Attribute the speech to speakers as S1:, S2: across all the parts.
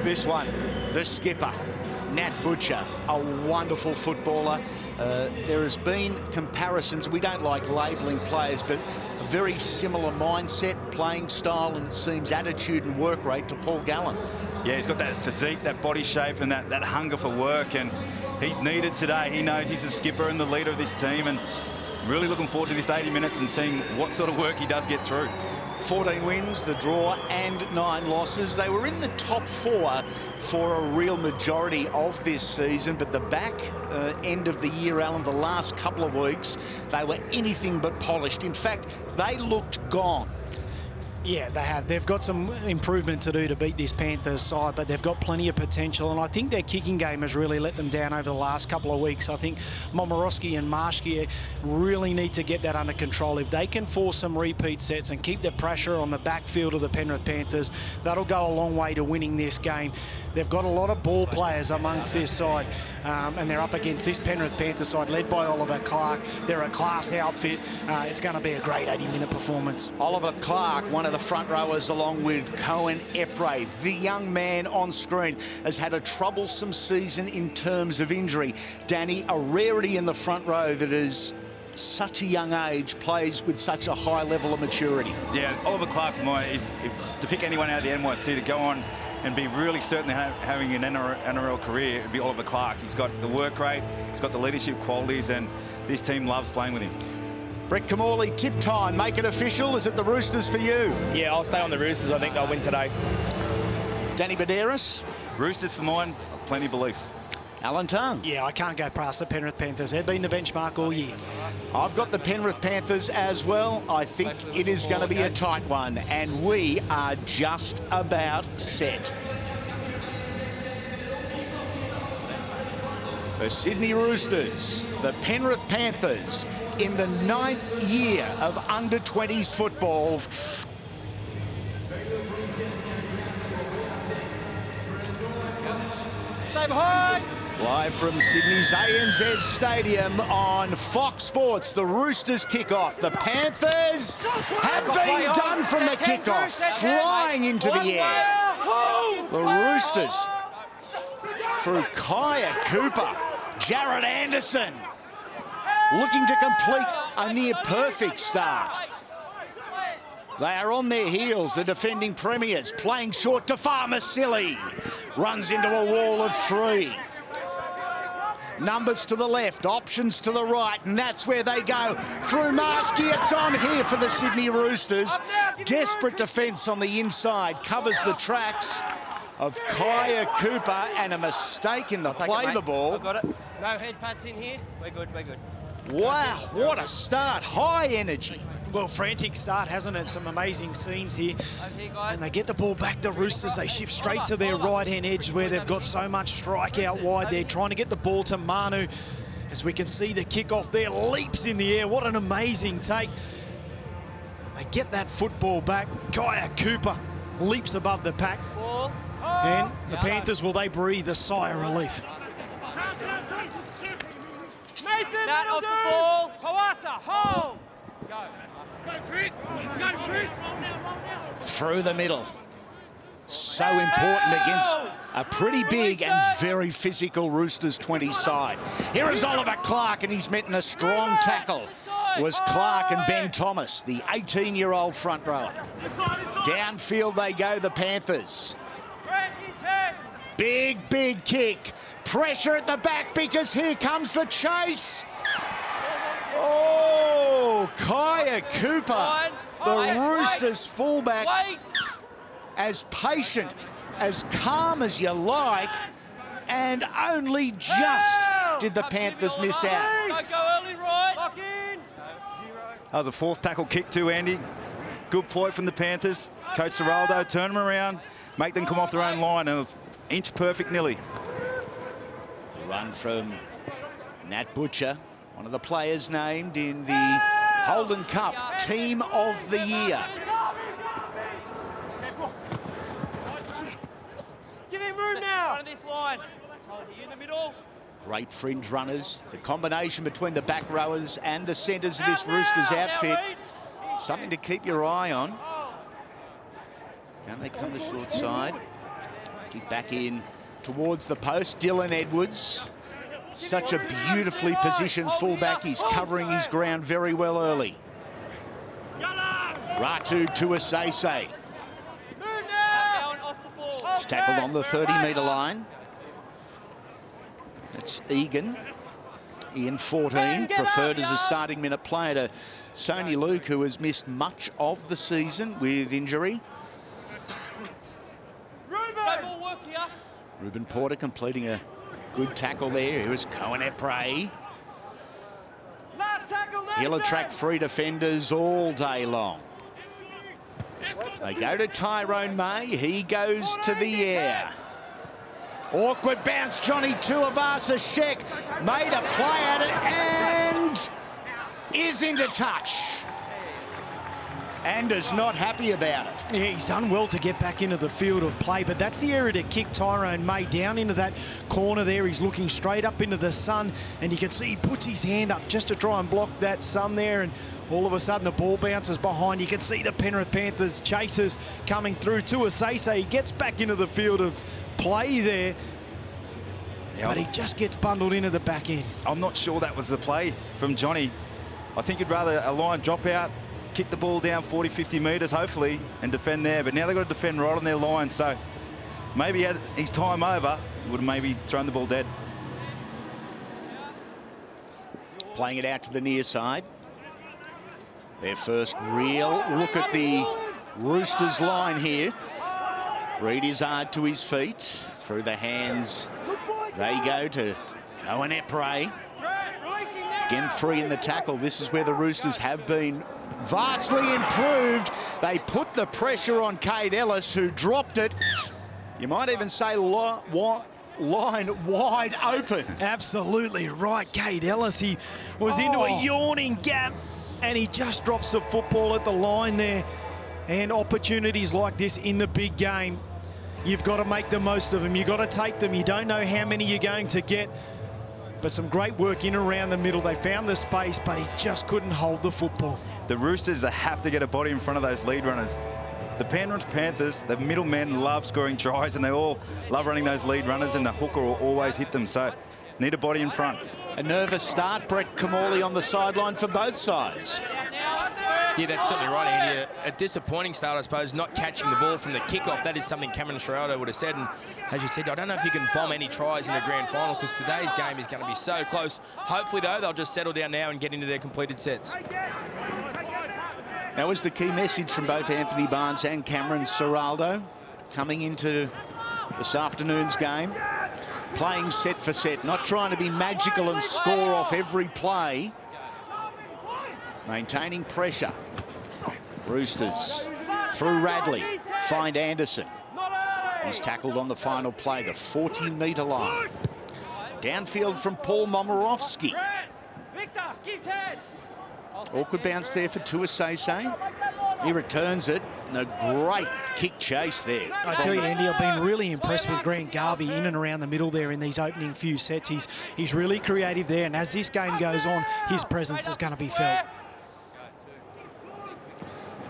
S1: this one. The skipper, Nat Butcher, a wonderful footballer. There has been comparisons. We don't like labelling players, but a very similar mindset, playing style, and it seems attitude and work rate to Paul Gallen.
S2: Yeah, he's got that physique, that body shape, and that hunger for work, and he's needed today. He knows he's the skipper and the leader of this team, and really looking forward to this 80 minutes and seeing what sort of work he does get through.
S1: 14 wins, the draw, and 9 losses. They were in the top 4 for a real majority of this season, but the back end of the year, Alan, the last couple of weeks, they were anything but polished. In fact, they looked gone.
S3: Yeah, they have. They've got some improvement to do to beat this Panthers side, but they've got plenty of potential, and I think their kicking game has really let them down over the last couple of weeks. I think Momorowski and Marshke really need to get that under control. If they can force some repeat sets and keep the pressure on the backfield of the Penrith Panthers, that'll go a long way to winning this game. They've got a lot of ball players amongst this side, and they're up against this Penrith Panthers side led by Oliver Clark. They're a class outfit. It's going to be a great 80-minute performance.
S1: Oliver Clark, one of the front rowers, along with Cohen Epray. The young man on screen has had a troublesome season in terms of injury. Danny, a rarity in the front row that is such a young age, plays with such a high level of maturity.
S2: Yeah, Oliver Clark, for mine, is to pick anyone out of the NYC to go on and be really certain having an NRL career, it'd be Oliver Clark. He's got the work rate, he's got the leadership qualities, and this team loves playing with him.
S1: Brett Camorley, tip time, make it official. Is it the Roosters for you?
S4: Yeah, I'll stay on the Roosters. I think they'll win today.
S1: Danny Baderas?
S2: Roosters for mine, plenty of belief.
S1: Alan Tongue?
S3: Yeah, I can't go past the Penrith Panthers. They've been the benchmark all year.
S1: I've got the Penrith Panthers as well. I think it is going to be a tight one, and we are just about set. The Sydney Roosters, the Penrith Panthers, in the 9th year of under-20s football.
S4: Stay behind!
S1: Live from Sydney's ANZ Stadium on Fox Sports, the Roosters kick-off. The Panthers have been done from the kick-off, flying into the air. The Roosters, through Kaya Cooper, Jared Anderson, looking to complete a near-perfect start. They are on their heels, the defending premiers, playing short to Farmasili. Runs into a wall of 3. Numbers to the left, options to the right, and that's where they go. Through Marshke, it's on here for the Sydney Roosters. Desperate defence on the inside, covers the tracks of Kaya Cooper, and a mistake in the play the ball.
S4: I've got it. No head pads in here. We're good, we're good.
S1: Wow, what a start. High energy.
S3: Well, frantic start, hasn't it? Some amazing scenes here. And they get the ball back to Roosters. They shift straight to their right-hand edge where they've got so much strike out wide. They're trying to get the ball to Manu. As we can see the kickoff there, leaps in the air. What an amazing take. They get that football back. Kaya Cooper leaps above the pack. And the Panthers, will they breathe a sigh of relief?
S4: Nathan, off the ball. Kawasa, hold. Go.
S1: Through the middle. So important against a pretty big and very physical Roosters 20 side. Here is Oliver Clark, and he's met in a strong tackle. It was Clark and Ben Thomas, the 18-year-old front rower. Downfield they go, the Panthers. Big, big kick. Pressure at the back because here comes the chase. Oh, Kaya Cooper, the Roosters fullback, as patient, as calm as you like, and only just did the Panthers miss out.
S2: That was a 4th tackle kick too, Andy. Good ploy from the Panthers. Coach Ciraldo, turn them around, make them come off their own line, and it was inch perfect nearly.
S1: Run from Nat Butcher, one of the players named in the Holden Cup Team of the Year.
S4: Give him room now. Front of this line. Hold you in the middle.
S1: Great fringe runners. The combination between the back rowers and the centres of this Roosters outfit. Something to keep your eye on. Can they come the short side? Kick back in towards the post. Dylan Edwards, such a beautifully positioned fullback. He's covering his ground very well early. Ratu Tuasese. He's tackled on the 30-metre line. That's Egan. Ian 14, preferred as a starting minute player to Sony Luke, who has missed much of the season with injury. Ruben Porter completing a good tackle there. Here's Cohen Epray. He'll attract 3 defenders all day long. They go to Tyrone May. He goes to the air. Awkward bounce. Johnny Tuivasa-Sheck made a play at it and is into touch. And is not happy about it.
S3: Yeah, he's done well to get back into the field of play, but that's the area to kick Tyrone May down into that corner there. He's looking straight up into the sun, and you can see he puts his hand up just to try and block that sun there, and all of a sudden the ball bounces behind. You can see the Penrith Panthers chasers coming through. Tuasese, he gets back into the field of play there, but he just gets bundled into the back end.
S2: I'm not sure that was the play from Johnny. I think you'd rather a line drop out, kick the ball down 40, 50 metres, hopefully, and defend there. But now they've got to defend right on their line. So maybe had his time over, he would have maybe thrown the ball dead.
S1: Playing it out to the near side. Their first real look at the Roosters line here. Reid Izzard to his feet. Through the hands they go to Cohen Epray. Again, free in the tackle. This is where the Roosters have been vastly improved. They put the pressure on Cade Ellis, who dropped it. You might even say line wide open.
S3: Absolutely right, Cade Ellis. He was into a yawning gap, and he just drops the football at the line there. And opportunities like this in the big game, you've got to make the most of them. You've got to take them. You don't know how many you're going to get. But some great work in around the middle. They found the space, but he just couldn't hold the football.
S2: The Roosters have to get a body in front of those lead runners. The Penrith Panthers, the middlemen love scoring tries, and they all love running those lead runners, and the hooker will always hit them. So need a body in front.
S1: A nervous start. Brett Kamali on the sideline for both sides.
S5: Yeah, that's certainly right, Andy. A disappointing start, I suppose, not catching the ball from the kickoff. That is something Cameron Ciraldo would have said. And as you said, I don't know if you can bomb any tries in the grand final, because today's game is going to be so close. Hopefully, though, they'll just settle down now and get into their completed sets.
S1: That was the key message from both Anthony Barnes and Cameron Ciraldo coming into this afternoon's game. Playing set for set, not trying to be magical and score off every play. Maintaining pressure. Roosters through Radley, find Anderson. He's tackled on the final play, the 40-metre line. Downfield from Paul Momorowski. Awkward bounce there for Tuasese. He returns it, and a great kick chase there.
S3: I tell you, Andy, I've been really impressed with Grant Garvey in and around the middle there in these opening few sets. He's really creative there, and as this game goes on, his presence is going to be felt.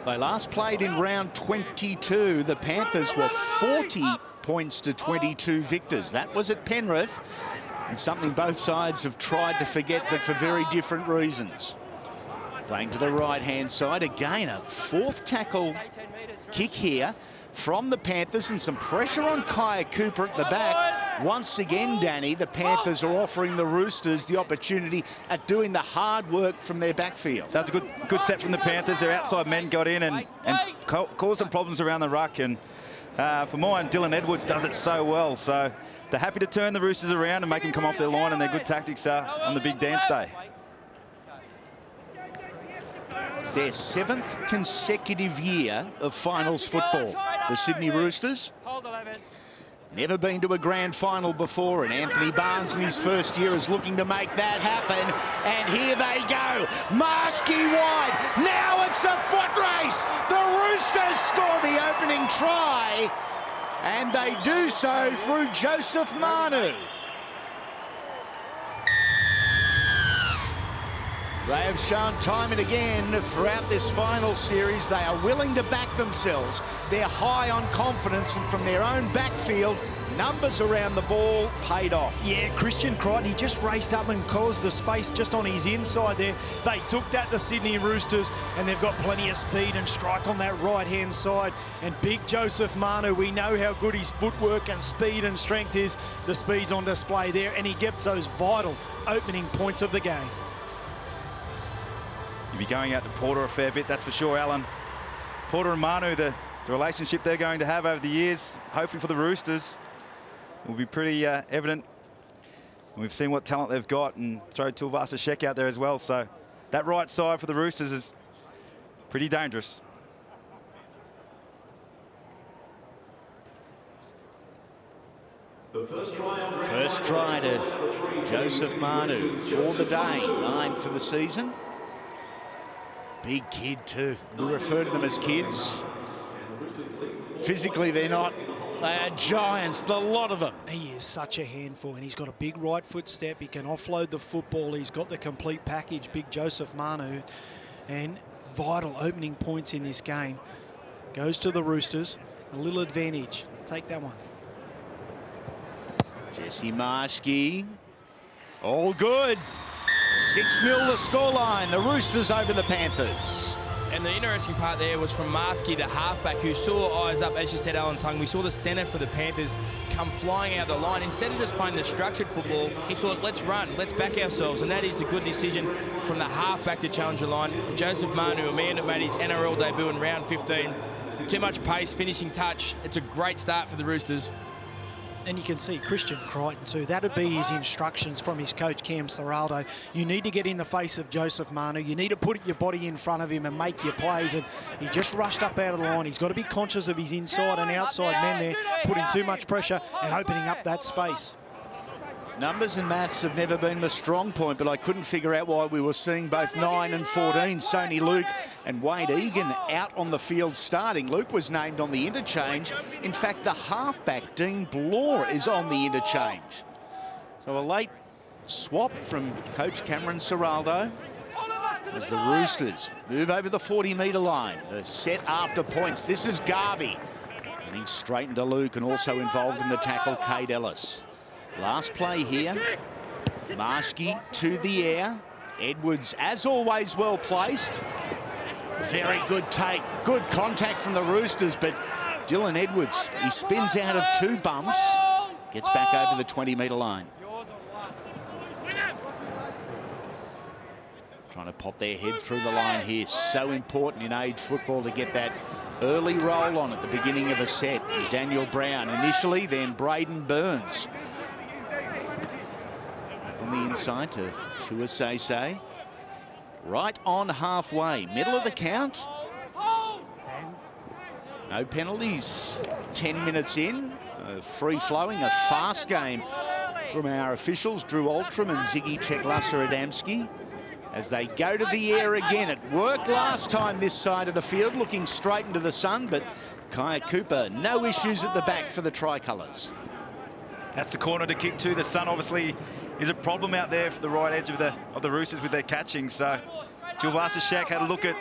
S1: They last played in round 22. The Panthers were 40 points to 22 victors. That was at Penrith, and something both sides have tried to forget, but for very different reasons. Playing to the right-hand side. Again, a fourth tackle kick here from the Panthers, and some pressure on Kaya Cooper at the back. Once again, Danny, the Panthers are offering the Roosters the opportunity at doing the hard work from their backfield.
S2: That's a good set from the Panthers. Their outside men got in and caused some problems around the ruck. And for mine, Dylan Edwards does it so well. So they're happy to turn the Roosters around and make them come off their line, and their good tactics are on the big dance day.
S1: Their 7th consecutive year of finals football. The Sydney Roosters. Never been to a grand final before, and Anthony Barnes in his first year is looking to make that happen. And here they go. Marshke wide. Now it's a foot race. The Roosters score the opening try, and they do so through Joseph Manu. They have shown time and again throughout this final series they are willing to back themselves. They're high on confidence, and from their own backfield, numbers around the ball paid off.
S3: Yeah, Christian Crichton, he just raced up and caused the space just on his inside there. They took that to Sydney Roosters, and they've got plenty of speed and strike on that right-hand side. And big Joseph Manu, we know how good his footwork and speed and strength is. The speed's on display there, and he gets those vital opening points of the game.
S2: You'll be going out to Porter a fair bit, that's for sure, Alan. Porter and Manu, the relationship they're going to have over the years, hopefully for the Roosters, will be pretty evident. And we've seen what talent they've got, and throw Tuivasa-Sheck out there as well. So that right side for the Roosters is pretty dangerous.
S1: First try to Joseph Manu for the day, 9 for the season. Big kid too. We refer to them as kids. Physically they're not. They are giants, the lot of them.
S3: He is such a handful, and he's got a big right foot step. He can offload the football. He's got the complete package, big Joseph Manu. And vital opening points in this game. Goes to the Roosters. A little advantage. Take that one.
S1: Jesse Marschke. All good. 6-0 the scoreline. The Roosters over the Panthers.
S5: And the interesting part there was from Marschke, the halfback, who saw eyes up, as you said, Alan Tongue. We saw the centre for the Panthers come flying out the line. Instead of just playing the structured football, he thought, let's run, let's back ourselves. And that is the good decision from the halfback to challenge the line. Joseph Manu, a man that made his NRL debut in round 15. Too much pace, finishing touch. It's a great start for the Roosters.
S3: And you can see Christian Crichton too. That would be his instructions from his coach, Cam Serraldo. You need to get in the face of Joseph Manu. You need to put your body in front of him and make your plays. And he just rushed up out of the line. He's got to be conscious of his inside and outside men there, putting too much pressure and opening up that space.
S1: Numbers and maths have never been my strong point, but I couldn't figure out why we were seeing both 9 and 14, Sony Luke and Wade Egan, out on the field starting. Luke was named on the interchange. In fact, the halfback, Dean Blore, is on the interchange. So a late swap from coach Cameron Serraldo as the Roosters move over the 40-metre line. The set after points. This is Garvey running straight into Luke, and also involved in the tackle, Cade Ellis. Last play here. Marschke to the air. Edwards, as always, well placed. Very good take. Good contact from the Roosters, but Dylan Edwards, he spins out of 2 bumps. Gets back over the 20-metre line. Trying to pop their head through the line here. So important in age football to get that early roll on at the beginning of a set. Daniel Brown initially, then Braden Burns. On the inside to Tuivasa. Right on halfway, middle of the count. No penalties. 10 minutes in. Free-flowing, a fast game from our officials, Drew Altram and Ziggy Czeklasser-Adamski, as they go to the air again. It worked last time this side of the field, looking straight into the sun, but Kaya Cooper, no issues at the back for the Tricolours.
S2: That's the corner to kick to. The sun obviously is a problem out there for the right edge of the Roosters with their catching. So Tuivasa-Sheck had a look at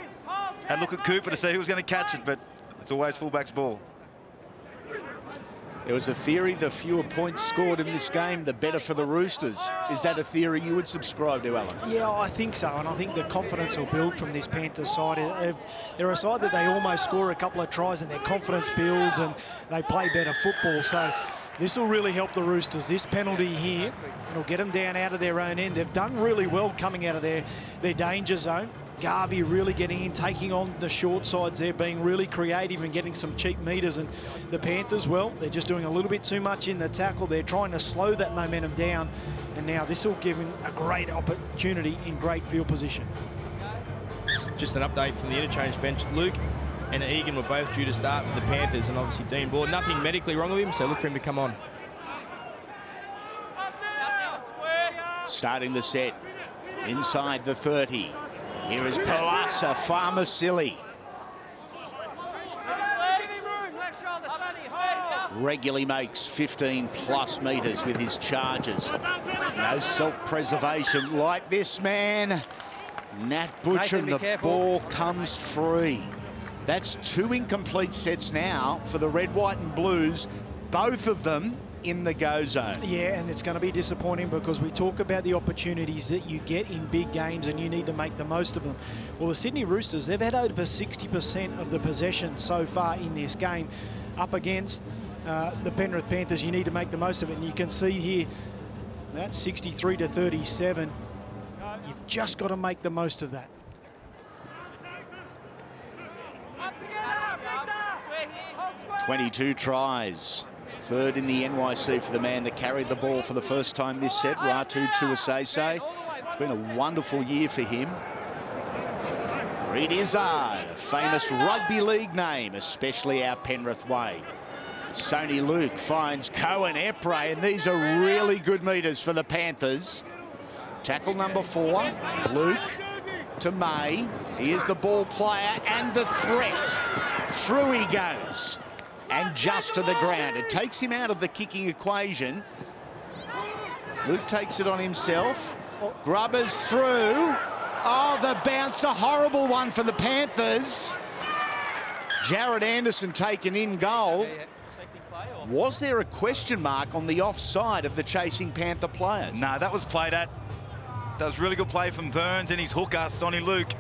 S2: Cooper to see who was going to catch it, but it's always fullback's ball.
S1: There was a theory, the fewer points scored in this game, the better for the Roosters. Is that a theory you would subscribe to, Alan?
S3: Yeah, I think so, and I think the confidence will build from this Panthers side. They're a side that they almost score a couple of tries and their confidence builds and they play better football. So this will really help the Roosters. This penalty here, it'll get them down out of their own end. They've done really well coming out of their danger zone. Garvey really getting in, taking on the short sides there, being really creative and getting some cheap meters. And the Panthers, well, they're just doing a little bit too much in the tackle. They're trying to slow that momentum down. And now this will give them a great opportunity in great field position.
S5: Just an update from the interchange bench. Luke and Egan were both due to start for the Panthers, and obviously Dean Blore, nothing medically wrong with him, so look for him to come on.
S1: Starting the set inside the 30. Here is Poasa Farmasili. Regularly makes 15+ metres with his charges. No self-preservation like this man. Nat Butcher, and
S4: Nathan, be
S1: the
S4: careful.
S1: ball comes free. That's 2 incomplete sets now for the Red, White and Blues, both of them in the go zone.
S3: Yeah, and it's going to be disappointing because we talk about the opportunities that you get in big games and you need to make the most of them. Well, the Sydney Roosters, they've had over 60% of the possession so far in this game. Up against the Penrith Panthers, you need to make the most of it. And you can see here, that's 63 to 37. You've just got to make the most of that.
S1: 22 tries. Third in the NYC for the man that carried the ball for the first time this set, Ratu Tuasese. It's been a wonderful year for him. Reed Izzard, a famous rugby league name, especially our Penrith way. Sony Luke finds Cohen Epray, and these are really good meters for the Panthers. Tackle number 4, Luke to May. He is the ball player and the threat. Through he goes. And just to the ground. It takes him out of the kicking equation. Luke takes it on himself. Grubbers through. Oh, the bounce, a horrible one for the Panthers. Jared Anderson taken in goal. Was there a question mark on the offside of the chasing Panther players?
S2: No, that was played at. That was really good play from Burns and his hooker, Sonny Luke.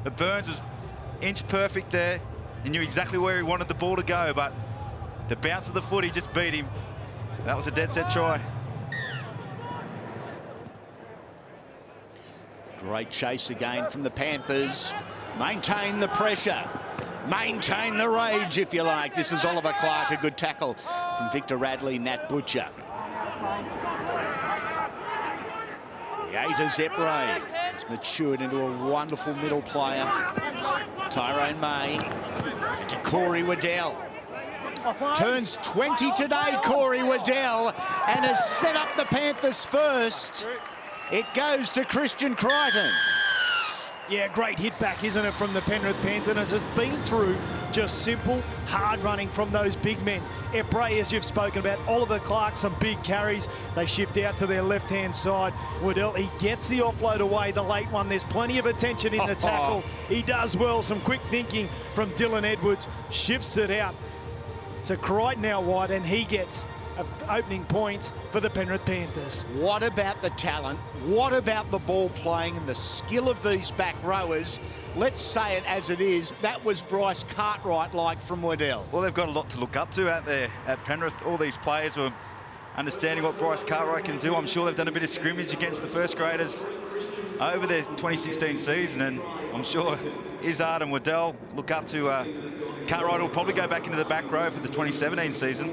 S2: But Burns was inch perfect there. He knew exactly where he wanted the ball to go, but the bounce of the foot, he just beat him. That was a dead set try.
S1: Great chase again from the Panthers. Maintain the pressure. Maintain the rage, if you like. This is Oliver Clark, a good tackle from Victor Radley, Nat Butcher. Yater Zepray has matured into a wonderful middle player. Tyrone May to Corey Waddell. Turns 20 today, Corey Waddell, and has set up the Panthers first. It goes to Christian Crichton.
S3: Yeah, great hit back, isn't it, from the Penrith Panthers? It's been through just simple, hard running from those big men. Epray, as you've spoken about, Oliver Clark, some big carries. They shift out to their left-hand side. Waddell, he gets the offload away, the late one. There's plenty of attention in the tackle. He does well. Some quick thinking from Dylan Edwards. Shifts it out to Crichton out wide, and he gets opening points for the Penrith Panthers.
S1: What about the talent? What about the ball playing and the skill of these back rowers? Let's say it as it is. That was Bryce Cartwright-like from Waddell.
S2: Well, they've got a lot to look up to out there at Penrith. All these players were understanding what Bryce Cartwright can do. I'm sure they've done a bit of scrimmage against the first graders over their 2016 season, and I'm sure Izzard and Waddell look up to Cartwright. Will probably go back into the back row for the 2017 season.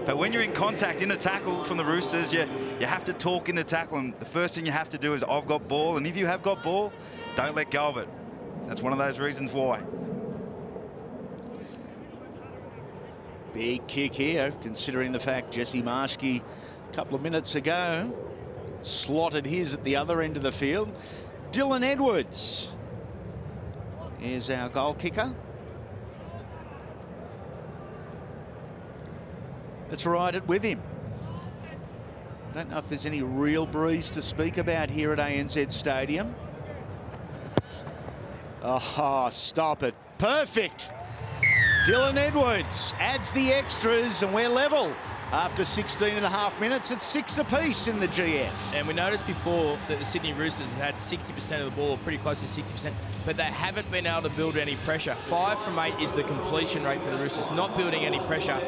S2: But when you're in contact in the tackle from the Roosters, you have to talk in the tackle, and the first thing you have to do is, I've got ball, and if you have got ball, don't let go of it. That's one of those reasons why.
S1: Big kick here, considering the fact Jesse Marshke a couple of minutes ago slotted his at the other end of the field. Dylan Edwards is our goal kicker. Let's ride it with him. I don't know if there's any real breeze to speak about here at ANZ Stadium. Oh, stop it. Perfect. Dylan Edwards adds the extras, and we're level after 16.5 minutes at 6 apiece in the GF.
S5: And we noticed before that the Sydney Roosters had 60% of the ball, pretty close to 60%, but they haven't been able to build any pressure. 5 from 8 is the completion rate for the Roosters, not building any pressure.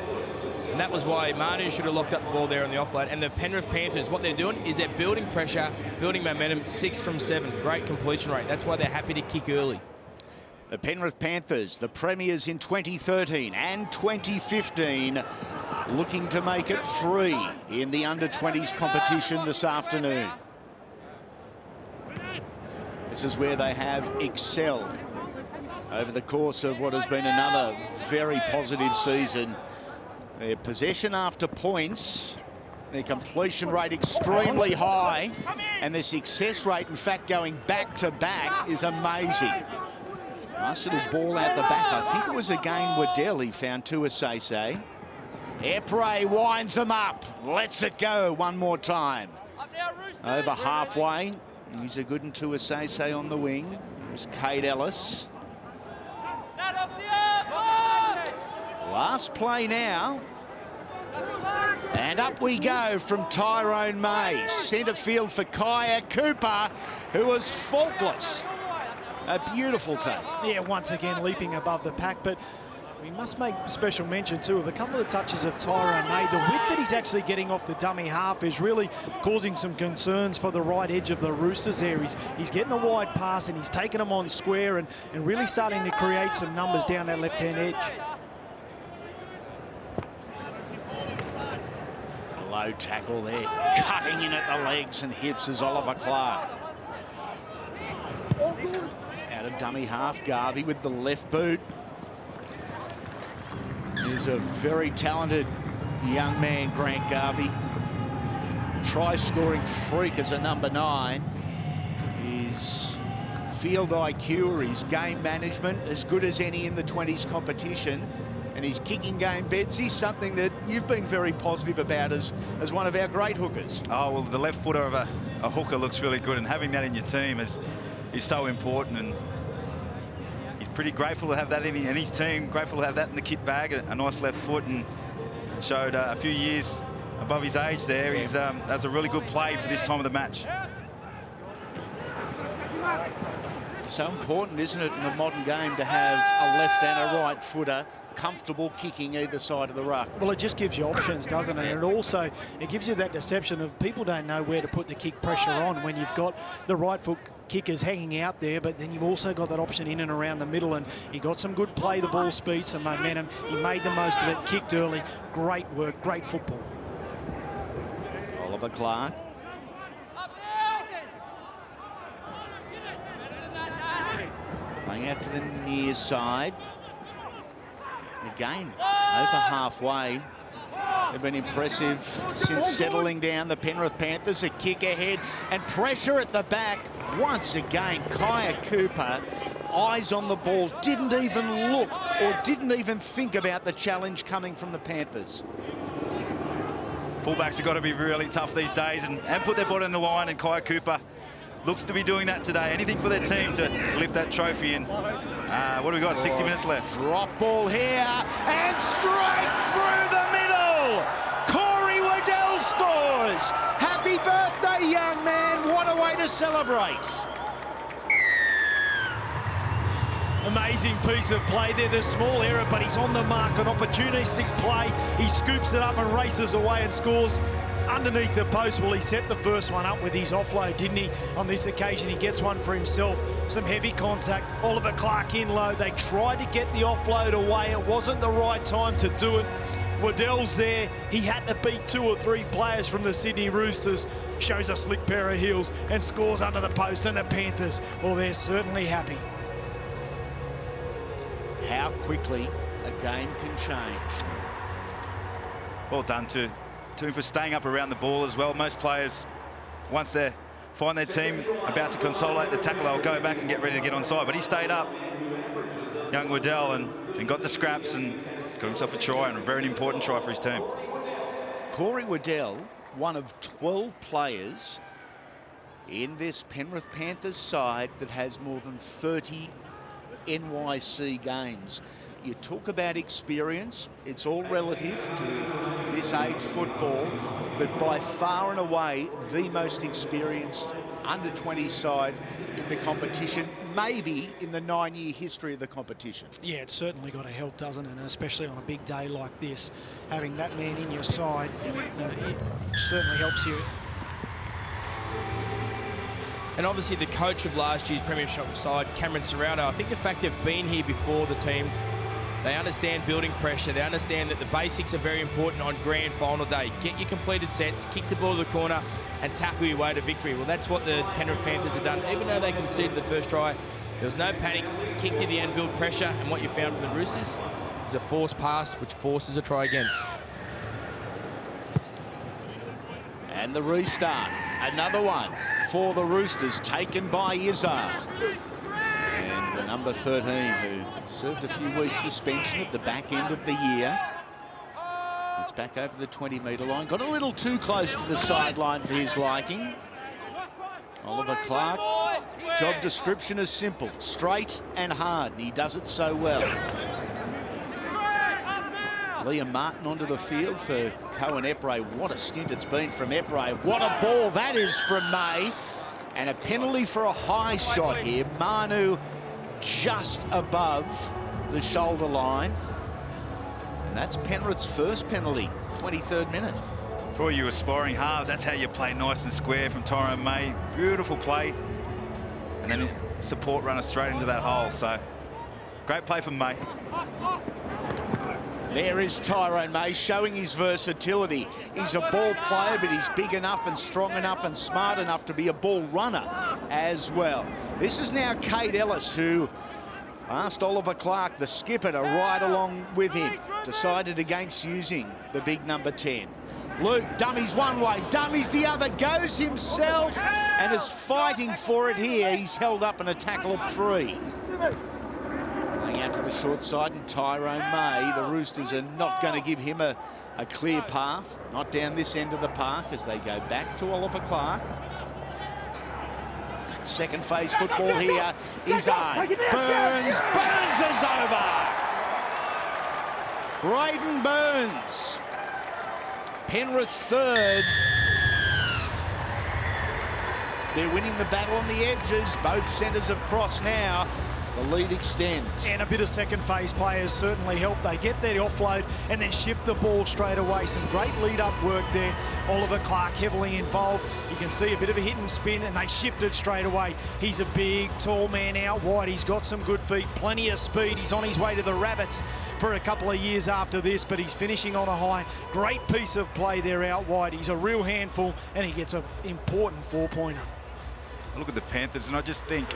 S5: And that was why Manu should have locked up the ball there on the offload. And the Penrith Panthers, what they're doing is they're building pressure, building momentum, 6 from 7. Great completion rate. That's why they're happy to kick early.
S1: The Penrith Panthers, the premiers in 2013 and 2015, looking to make it 3 in the under-20s competition this afternoon. This is where they have excelled over the course of what has been another very positive season. Their possession after points, their completion rate extremely high, and their success rate, in fact, going back-to-back is amazing. Nice little ball out the back. I think it was again Waddell he found Tuasese. Epray winds him up, lets it go one more time. Over halfway, He's a good one to Asese on the wing. There's Cade Ellis. Last play now. And up we go from Tyrone May. Centre field for Kaya Cooper, who was faultless. A beautiful take.
S3: Yeah, once again leaping above the pack, but we must make special mention too of a couple of touches of Tyrone May. The width that he's actually getting off the dummy half is really causing some concerns for the right edge of the Roosters there. He's getting a wide pass and he's taking them on square and really starting to create some numbers down that left-hand edge.
S1: Low tackle there, cutting in at the legs and hips is Oliver Clark. Out of dummy half, Garvey with the left boot. He's a very talented young man, Grant Garvey. Try-scoring freak as a number 9. His field IQ or his game management as good as any in the 20s competition. And his kicking game, Betsy, something that you've been very positive about as one of our great hookers.
S2: Oh, well, the left footer of a hooker looks really good, and having that in your team is so important. And he's pretty grateful to have that in his team, grateful to have that in the kit bag, a nice left foot, and showed a few years above his age there. He's that's a really good play for this time of the match.
S1: So important, isn't it, in the modern game to have a left and a right footer comfortable kicking either side of the ruck?
S3: Well, it just gives you options, doesn't it? And also, it gives you that deception of people don't know where to put the kick pressure on when you've got the right foot kickers hanging out there, but then you've also got that option in and around the middle, and he got some good play, the ball speed, some momentum. He made the most of it, kicked early. Great work, great football.
S1: Oliver Clark. Playing out to the near side. Again, over halfway. They've been impressive since settling down. The Penrith Panthers, a kick ahead and pressure at the back. Once again, Kaya Cooper, eyes on the ball, didn't even look or didn't even think about the challenge coming from the Panthers.
S2: Fullbacks have got to be really tough these days and put their body on the line, and Kaya Cooper looks to be doing that today. Anything for their team to lift that trophy. And what do we got? 60 minutes left.
S1: Drop ball here and straight through the middle. Corey Waddell scores. Happy birthday, young man. What a way to celebrate.
S3: Amazing piece of play there. The small error, but he's on the mark. An opportunistic play. He scoops it up and races away and scores underneath the post. Well, he set the first one up with his offload, didn't he? On this occasion, he gets one for himself. Some heavy contact. Oliver Clark in low. They tried to get the offload away. It wasn't the right time to do it. Waddell's there. He had to beat 2 or 3 players from the Sydney Roosters. Shows a slick pair of heels and scores under the post. And the Panthers, well, they're certainly happy.
S1: How quickly a game can change.
S2: Well done to him for staying up around the ball as well. Most players, once they find their team about to consolidate the tackle, they'll go back and get ready to get onside. But he stayed up, young Waddell, and got the scraps and got himself a try, and a very important try for his team.
S1: Corey Waddell, one of 12 players in this Penrith Panthers side that has more than 30 NYC games. You talk about experience, it's all relative to this age football, but by far and away the most experienced under-20 side in the competition, maybe in the 9-year history of the competition.
S3: Yeah, it's certainly got to help, doesn't it? And especially on a big day like this, having that man in your side, it certainly helps you.
S5: And obviously the coach of last year's premiership side, Cameron Serrato, I think the fact they've been here before the team, they understand building pressure. They understand that the basics are very important on grand final day. Get your completed sets, kick the ball to the corner, and tackle your way to victory. Well, that's what the Penrith Panthers have done. Even though they conceded the first try, there was no panic. Kick to the end, build pressure, and what you found from the Roosters is a forced pass, which forces a try against.
S1: And the restart, another one for the Roosters, taken by Izzard. And the number 13, who served a few weeks suspension at the back end of the year. It's back over the 20-metre line. Got a little too close to the sideline for his liking. Oliver Clark, job description is simple, straight and hard, and he does it so well. Liam Martin onto the field for Cohen Epray. What a stint it's been from Epray. What a ball that is from May. And a penalty for a high shot here. Manu just above the shoulder line. And that's Penrith's first penalty, 23rd minute.
S2: For all you aspiring halves, that's how you play nice and square from Tyrone May. Beautiful play. And then support runner straight into that hole. So great play from May.
S1: There is Tyrone May showing his versatility. He's a ball player, but he's big enough and strong enough and smart enough to be a ball runner as well. This is now Kade Ellis, who asked Oliver Clark, the skipper, to ride along with him. Decided against using the big number 10. Luke dummies one way, dummies the other, goes himself and is fighting for it here. He's held up in a tackle of 3. Out to the short side, and Tyrone May, the Roosters are not going to give him a clear path, not down this end of the park, as they go back to Oliver Clark. Second phase football here is on. Burns is over. Braden Burns, Penrith's third. They're winning the battle on the edges. Both centres have crossed now. The lead extends. And a bit of second phase players certainly help. They get their offload and then shift the ball straight away. Some great lead-up work there. Oliver Clark heavily involved. You can see a bit of a hit and spin, and they shift it straight away. He's a big, tall man out wide. He's got some good feet, plenty of speed. He's on his way to the Rabbits for a couple of years after this, but he's finishing on a high. Great piece of play there out wide. He's a real handful, and he gets an important 4-pointer.
S2: I look at the Panthers and I just think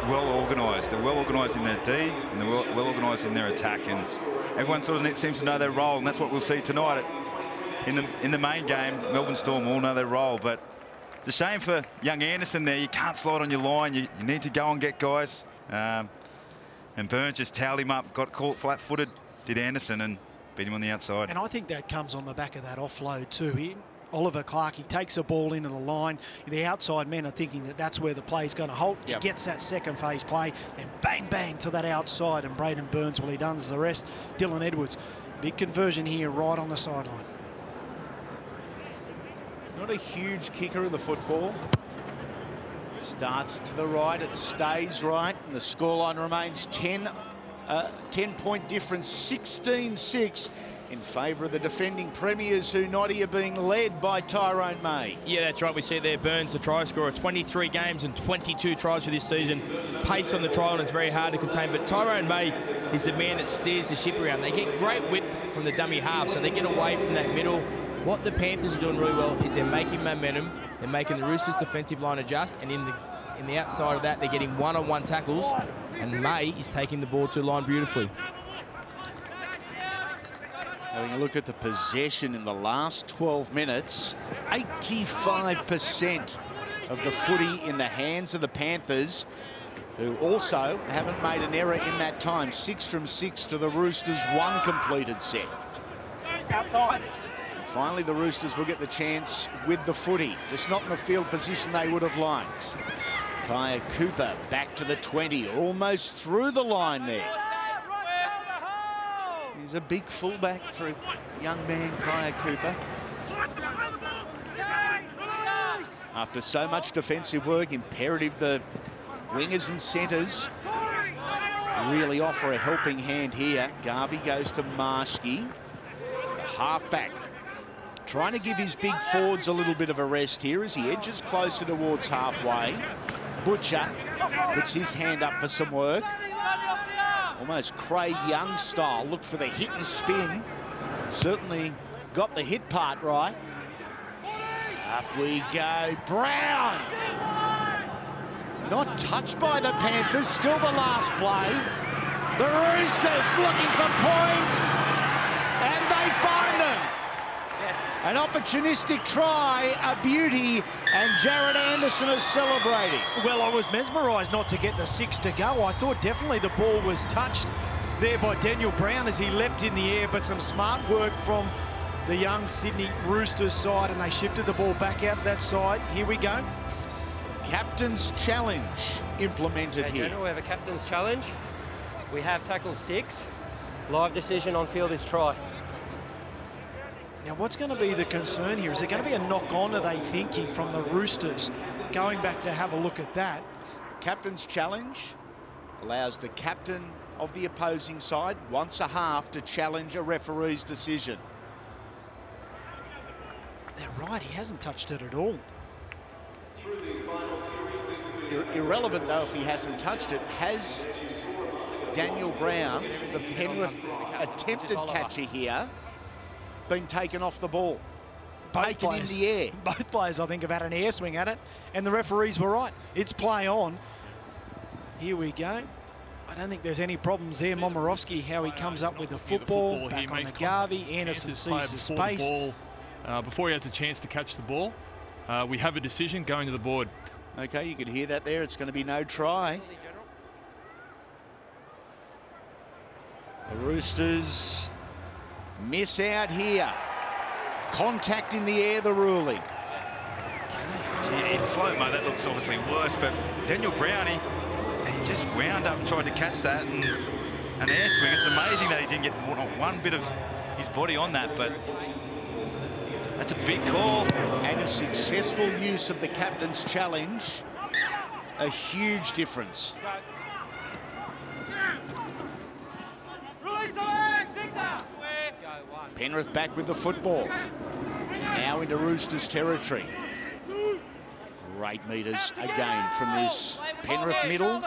S2: well organised. They're well organised in their D and they're well organised in their attack, and everyone sort of seems to know their role, and that's what we'll see tonight in the main game. Melbourne Storm all know their role, but it's a shame for young Anderson there. You can't slide on your line. You need to go and get guys. And Burns just towed him up, got caught flat-footed, did Anderson, and beat him on the outside.
S3: And I think that comes on the back of that offload too. Oliver Clark, he takes a ball into the line. The outside men are thinking that that's where the play's going to halt. Yep. He gets that second phase play, then bang, bang to that outside, and Braden Burns, well, he does the rest. Dylan Edwards, big conversion here right on the sideline. Not a huge kicker of the football. Starts it to the right, it stays right, and the scoreline remains 10-point difference, 16-6. In favour of the defending premiers, who Noddy are being led by Tyrone May.
S5: Yeah, that's right. We see there Burns, the try scorer, 23 games and 22 tries for this season. Pace on the trial, and it's very hard to contain. But Tyrone May is the man that steers the ship around. They get great width from the dummy half, so they get away from that middle. What the Panthers are doing really well is they're making momentum. They're making the Roosters' defensive line adjust, and in the outside of that, they're getting one-on-one tackles, and May is taking the ball to the line beautifully.
S1: Having a look at the possession in the last 12 minutes, 85% of the footy in the hands of the Panthers, who also haven't made an error in that time. 6 from 6 to the Roosters, 1 completed set. Outside. Finally, the Roosters will get the chance with the footy, just not in the field position they would have liked. Kaya Cooper back to the 20, almost through the line there. He's a big fullback for a young man, Kaya Cooper. After so much defensive work, imperative the wingers and centres really offer a helping hand here. Garvey goes to Marshke, the halfback, trying to give his big forwards a little bit of a rest here as he edges closer towards halfway. Butcher puts his hand up for some work. Almost Craig Young style. Look for the hit and spin. Certainly got the hit part right. Up we go. Brown. Not touched by the Panthers. Still the last play. The Roosters looking for points. And they find them. An opportunistic try, a beauty, and Jared Anderson is celebrating. Well, I was mesmerised not to get the 6 to go. I thought definitely the ball was touched there by Daniel Brown as he leapt in the air, but some smart work from the young Sydney Roosters side, and they shifted the ball back out that side. Here we go. Captain's challenge implemented
S6: Okay,
S1: here.
S6: General, we have a captain's challenge. We have tackle 6. Live decision on field is try.
S3: Now, what's going to be the concern here? Is there going to be a knock-on, are they thinking, from the Roosters? Going back to have a look at that.
S1: Captain's challenge allows the captain of the opposing side once a half to challenge a referee's decision.
S3: They're right, he hasn't touched it at all.
S1: Irrelevant though if he hasn't touched it, has Daniel Brown, the Penrith attempted catcher here, been taken off the ball? Taken in the air.
S3: Both players, I think, have had an air swing at it, and the referees were right. It's play on. Here we go. I don't think there's any problems there. Momorowski, how he comes up with the football, back on the Garvey. Anderson sees the space.
S7: Before he has a chance to catch the ball, we have a decision going to the board.
S1: Okay, you could hear that there. It's going to be no try. The Roosters miss out here. Contact in the air, the ruling.
S2: In slow-mo, that looks obviously worse, but Daniel Brown, he just wound up and tried to catch that, and an air swing. It's amazing that he didn't get not one bit of his body on that, but that's a big call.
S1: And a successful use of the captain's challenge. A huge difference.
S4: Release the legs, Victor!
S1: Penrith back with the football. Now into Roosters territory. Great meters again from this Penrith middle.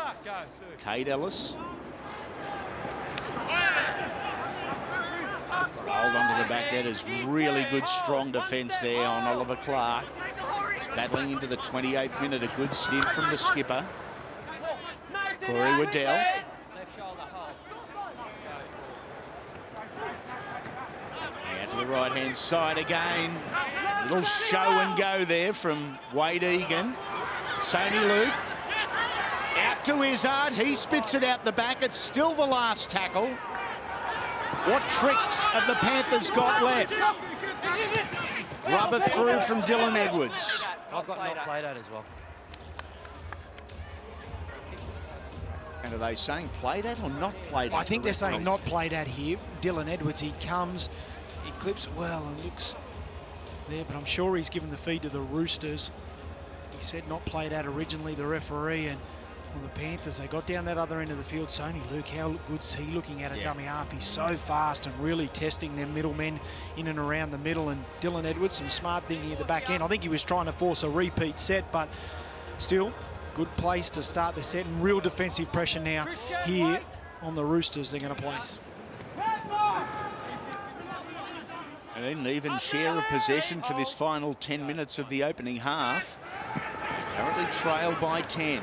S1: Cade Ellis. Hold on to the back. That is really good, strong defence there on Oliver Clark. He's battling into the 28th minute. A good stint from the skipper. Corey Waddell.
S6: Left shoulder, hold.
S1: Out to the right-hand side again. Little show and go there from Wade Egan. Sony Luke. Out to Izzard. He spits it out the back. It's still the last tackle. What tricks have the Panthers got left? Rubber through from Dylan Edwards.
S6: I've got not played at as well.
S1: And are they saying played at or not played at?
S3: I think they're saying not played at here. Dylan Edwards, he comes, he clips well and looks there, but I'm sure he's given the feed to the Roosters. He said not played at originally, the referee, and well, the Panthers, they got down that other end of the field. Sony Luke, how good's he looking at a dummy half? He's so fast and really testing their middlemen in and around the middle. And Dylan Edwards, some smart thinking at the back end. I think he was trying to force a repeat set, but still, good place to start the set, and real defensive pressure now here on the Roosters they're going to place.
S1: An even share of possession for this final 10 minutes of the opening half. Currently trailed by 10.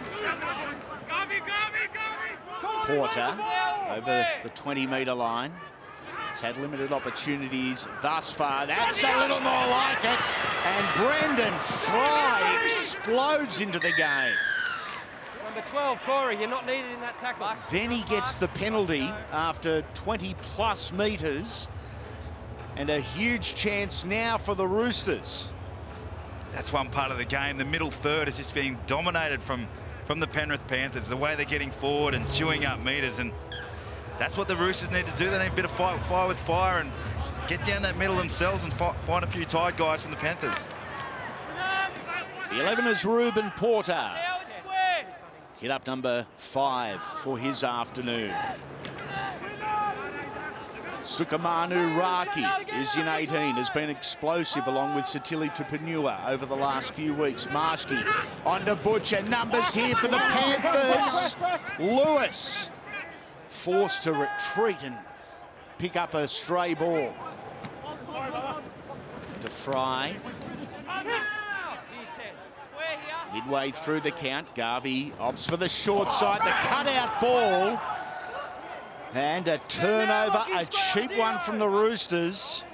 S1: Porter over the 20-metre line. He's had limited opportunities thus far. That's a little more like it. And Brendan Fry explodes into the game.
S6: Number 12, Corey, you're not needed in that tackle.
S1: Then he gets the penalty after 20-plus metres. And a huge chance now for the Roosters.
S2: That's one part of the game. The middle third is just being dominated from the Penrith Panthers. The way they're getting forward and chewing up meters, and that's what the Roosters need to do. They need a bit of fire with fire and get down that middle themselves and find a few tired guys from the Panthers.
S1: The 11 is Ruben Porter. Hit up number 5 for his afternoon. Sukamanu Raki is in 18, has been explosive along with Satili Tupanua over the last few weeks. Marshke on to Butcher, numbers here for the Panthers. Lewis forced to retreat and pick up a stray ball. To Fry. Midway through the count, Garvey opts for the short side, the cutout ball. And a turnover, a cheap one from the Roosters.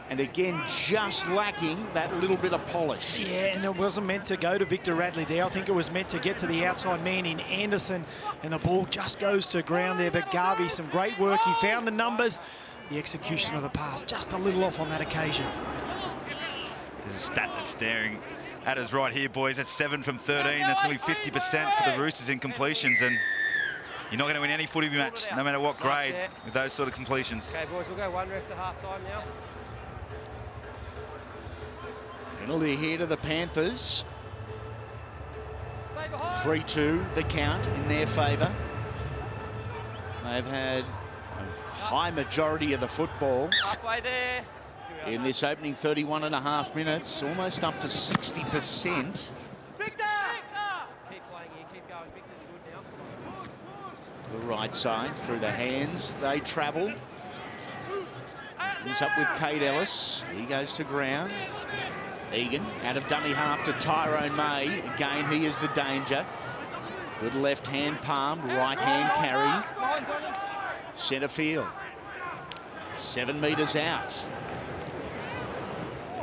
S1: And again, just lacking that little bit of polish.
S3: Yeah, and it wasn't meant to go to Victor Radley there. I think it was meant to get to the outside man in Anderson. And the ball just goes to ground there. But Garvey, some great work. He found the numbers. The execution of the pass, just a little off on that occasion.
S2: There's a stat that's staring Adder's right here, boys. That's 7 from 13. That's nearly 50% for the Roosters in completions. And you're not going to win any footy match, no matter what grade, with those sort of completions.
S6: Okay, boys, we'll go 1 ref to half-time now.
S1: Penalty here to the Panthers. 3-2 the count in their favour. They've had a high majority of the football
S4: Halfway there.
S1: in this opening 31.5 minutes, almost up to 60%.
S4: Victor!
S6: Keep playing here, keep going. Victor's good now.
S1: To the right side, through the hands, they travel. He's up with Kade Ellis. He goes to ground. Egan out of dummy half to Tyrone May. Again, he is the danger. Good left hand palm, right hand carry. Centre field. 7 metres out.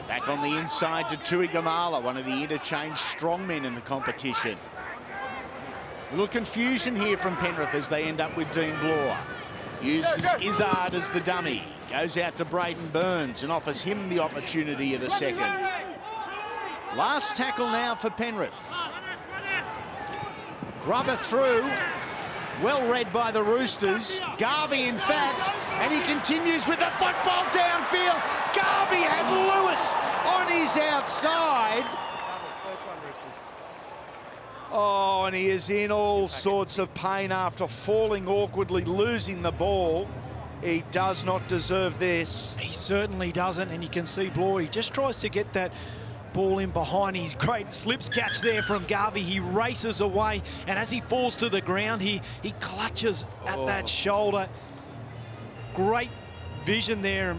S1: Back on the inside to Tui Gamala, one of the interchange strongmen in the competition. Little confusion here from Penrith as they end up with Dean Bloor. Uses Izzard as the dummy. Goes out to Braden Burns and offers him the opportunity at a second. Last tackle now for Penrith. Grubber through. Well read by the Roosters. Garvey, in fact, and he continues with the football downfield. Garvey had Lewis on his outside.
S6: First one, Roosters.
S1: Oh, and he is in all sorts of pain after falling awkwardly, losing the ball. He does not deserve this.
S3: He certainly doesn't, and you can see Bloor, he just tries to get that ball in behind. His great slips catch there from Garvey. He races away, and as he falls to the ground, he clutches at that shoulder. Great vision there,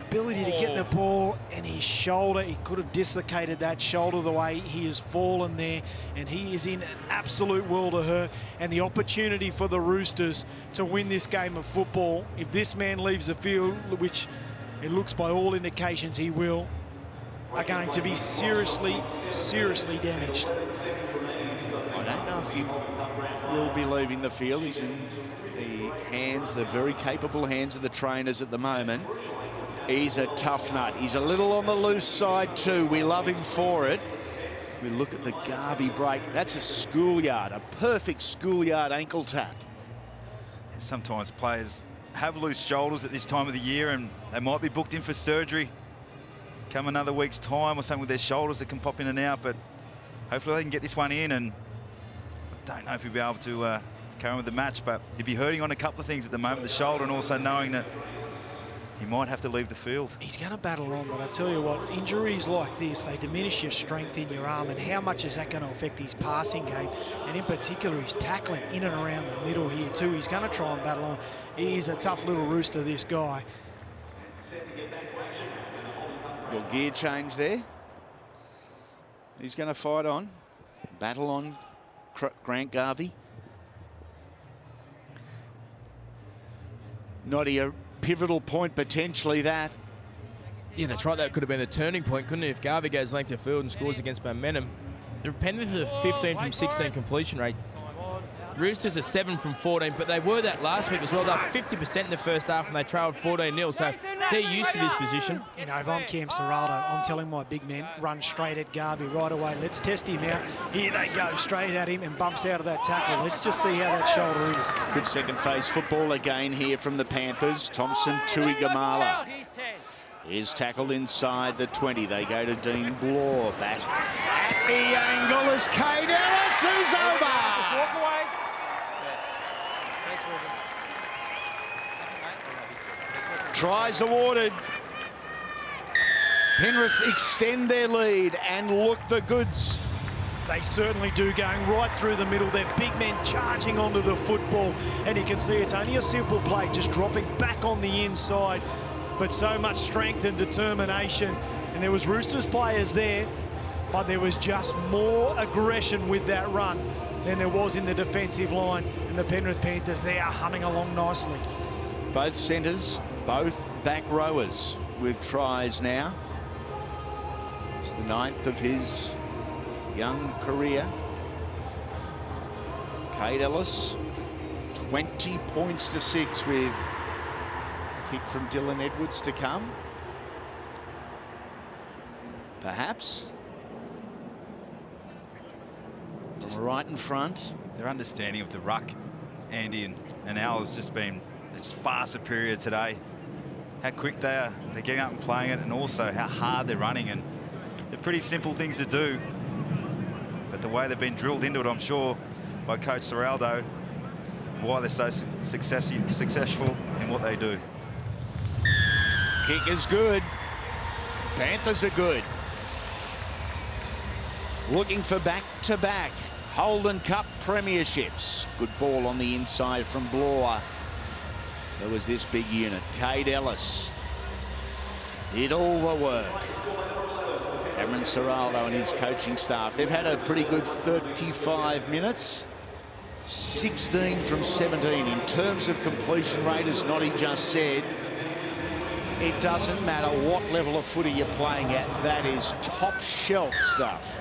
S3: ability to get the ball, and his shoulder, he could have dislocated that shoulder the way he has fallen there, and he is in an absolute world of hurt. And the opportunity for the Roosters to win this game of football, if this man leaves the field, which it looks by all indications he will, are going to be seriously, seriously damaged.
S1: I don't know if he will be leaving the field. He's in the hands, the very capable hands of the trainers at the moment. He's a tough nut. He's a little on the loose side too. We love him for it. We look at the Garvey break. That's a schoolyard, a perfect schoolyard ankle tap.
S2: Sometimes players have loose shoulders at this time of the year and they might be booked in for surgery come another week's time or something with their shoulders that can pop in and out, but hopefully they can get this one in. And I don't know if he'll be able to carry on with the match, but he'll be hurting on a couple of things at the moment, the shoulder, and also knowing that he might have to leave the field.
S3: He's going to battle on, but I tell you what, injuries like this, they diminish your strength in your arm, and how much is that going to affect his passing game? And in particular, his tackling in and around the middle here too. He's going to try and battle on. He is a tough little rooster, this guy.
S1: Little gear change there. He's going to fight on. Battle on Grant Garvey. Not a pivotal point, potentially, that.
S5: Yeah, that's right. That could have been the turning point, couldn't it? If Garvey goes length of field and scores against momentum. The Panthers are 15 from 16 completion rate. Roosters are 7 from 14, but they were that last week as well. They're 50% in the first half and they trailed 14-0, so they're used to this position.
S3: You know, if I'm Cam Serrato, I'm telling my big men, run straight at Garvey right away. Let's test him out. Here they go, straight at him and bumps out of that tackle. Let's just see how that shoulder is.
S1: Good second phase football again here from the Panthers. Thompson, Tui Gamala is tackled inside the 20. They go to Dean Bloor. Back at the angle is Kade Ellis, who's over.
S6: Just walk away. Thanks, Ruben.
S1: Tries awarded. Penrith extend their lead and look the goods.
S3: They certainly do, going right through the middle. They're big men charging onto the football, and you can see it's only a simple play, just dropping back on the inside, but so much strength and determination. And there was Roosters players there, but there was just more aggression with that run than there was in the defensive line, and the Penrith Panthers, they are humming along nicely.
S1: Both centres, both back rowers with tries now. It's the 9th of his young career. Kade Ellis, 20 points to 6 with a kick from Dylan Edwards to come. Perhaps right in front.
S2: Their understanding of the ruck, Andy and Al, has just been it's far superior today. How quick they are, they're getting up and playing it, and also how hard they're running. And they're pretty simple things to do, but the way they've been drilled into it, I'm sure, by Coach Seraldo, why they're so successful in what they do.
S1: Kick is good. Panthers are good. Looking for back-to-back Holden Cup premierships. Good ball on the inside from Bloor. There was this big unit. Cade Ellis did all the work. Cameron Seraldo and his coaching staff, they've had a pretty good 35 minutes. 16 from 17 in terms of completion rate, as Noddy just said. It doesn't matter what level of footy you're playing at. That is top shelf stuff.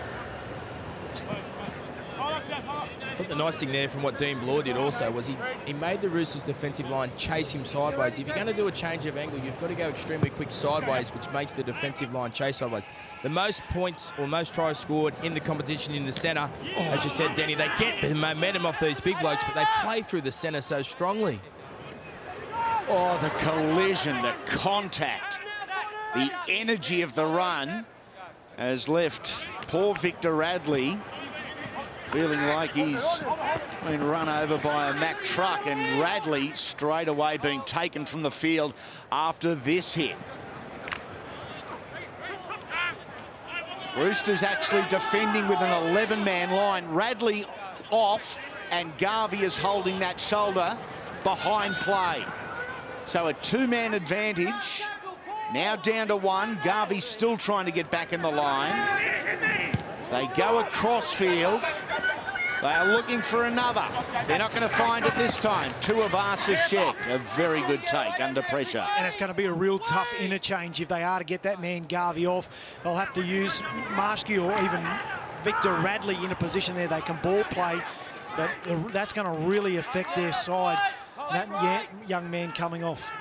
S5: I thought the nice thing there from what Dean Bloor did also was he made the Roosters defensive line chase him sideways. If you're going to do a change of angle, you've got to go extremely quick sideways, which makes the defensive line chase sideways. The most points or most tries scored in the competition in the centre, as you said, Denny, they get the momentum off these big blokes, but they play through the centre so strongly.
S1: Oh, the collision, the contact, the energy of the run has left poor Victor Radley feeling like he's been run over by a Mack truck, and Radley straight away being taken from the field after this hit. Roosters actually defending with an 11-man line. Radley off, and Garvey is holding that shoulder behind play. So a two-man advantage. Now down to one. Garvey still trying to get back in the line. They go across field. They are looking for another. They're not going to find it this time. Tuivasa-Sheck, a very good take under pressure.
S3: And it's going to be a real tough interchange if they are to get that man Garvey off. They'll have to use Marshke or even Victor Radley in a position there they can ball play. But that's going to really affect their side. That young man coming off.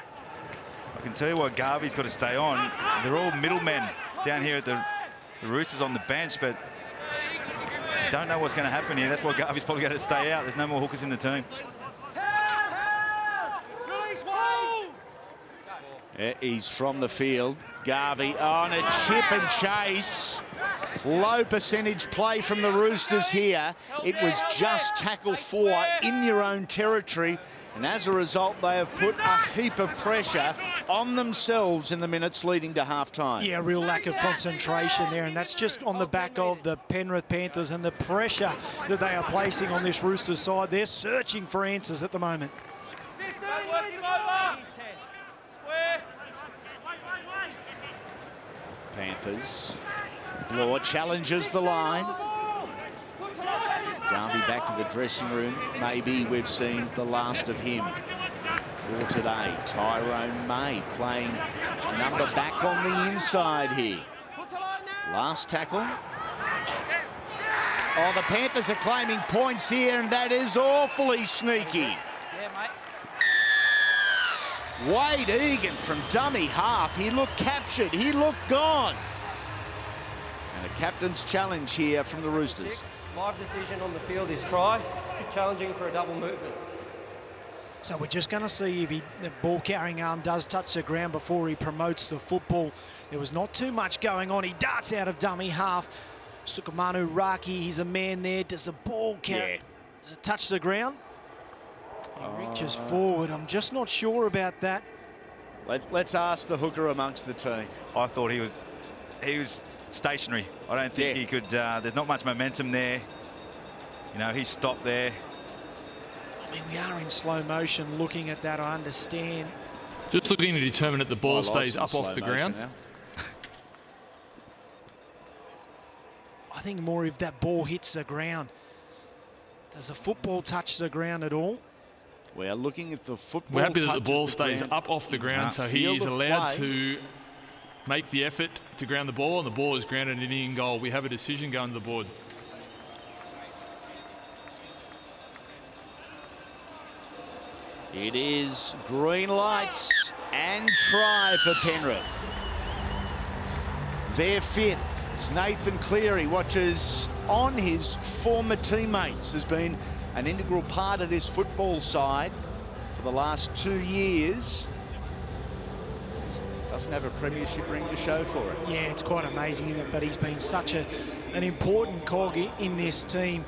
S2: I can tell you what, Garvey's got to stay on. They're all middlemen down here at the Roosters on the bench, but don't know what's going to happen here. That's why Garvey's probably going to stay out. There's no more hookers in the team.
S1: He's from the field. Garvey on a chip and chase. Low percentage play from the Roosters here. It was just tackle 4 in your own territory, and as a result they have put a heap of pressure on themselves in the minutes leading to half-time.
S3: Yeah, real lack of concentration there, and that's just on the back of the Penrith Panthers and the pressure that they are placing on this Roosters side. They're searching for answers at the moment.
S4: 15, over.
S1: Panthers. Bloor challenges the line. Garvey back to the dressing room. Maybe we've seen the last of him for today. Tyrone May playing number back on the inside here. Last tackle. Oh, the Panthers are claiming points here, and that is awfully sneaky. Wade Egan from dummy half. He looked captured. He looked gone. And a captain's challenge here from the Roosters.
S6: Live decision on the field is try, challenging for a double movement.
S3: So we're just going to see if the ball carrying arm does touch the ground before he promotes the football. There was not too much going on. He darts out of dummy half. Sukumanu Raki, he's a man there. Does the ball carry? Yeah. Does it touch the ground? He reaches forward. I'm just not sure about that.
S1: Let's ask the hooker amongst the team.
S2: I thought he was stationary. I don't think he could. There's not much momentum there. You know, he stopped there.
S3: I mean, we are in slow motion looking at that, I understand.
S7: Just looking to determine that the ball stays up off the ground.
S3: I think more if that ball hits the ground. Does the football touch the ground at all?
S1: We are looking at the football.
S7: We're happy that the ball stays up off the ground, so he is allowed to make the effort to ground the ball, and the ball is grounded in the in goal. We have a decision going to the board.
S1: It is green lights and try for Penrith. Their fifth as Nathan Cleary watches on his former teammates, has been an integral part of this football side for the last 2 years. Doesn't have a premiership ring to show for it.
S3: Yeah, it's quite amazing, isn't it? But he's been such an important cog in this team.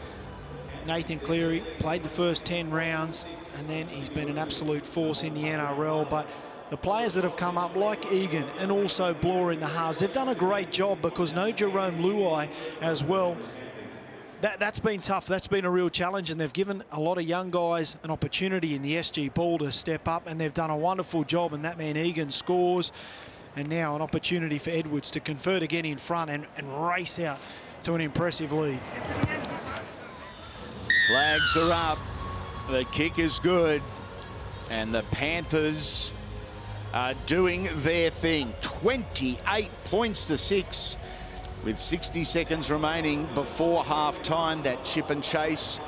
S3: Nathan Cleary played the first 10 rounds, and then he's been an absolute force in the NRL. But the players that have come up, like Egan and also Bloor in the halves, they've done a great job, because no Jerome Luai as well. That's been tough. That's been a real challenge, and they've given a lot of young guys an opportunity in the SG Ball to step up, and they've done a wonderful job, and that man Egan scores. And now an opportunity for Edwards to convert again in front and race out to an impressive lead.
S1: Flags are up. The kick is good. And the Panthers are doing their thing. 28 points to 6 with 60 seconds remaining before half-time. That chip and chase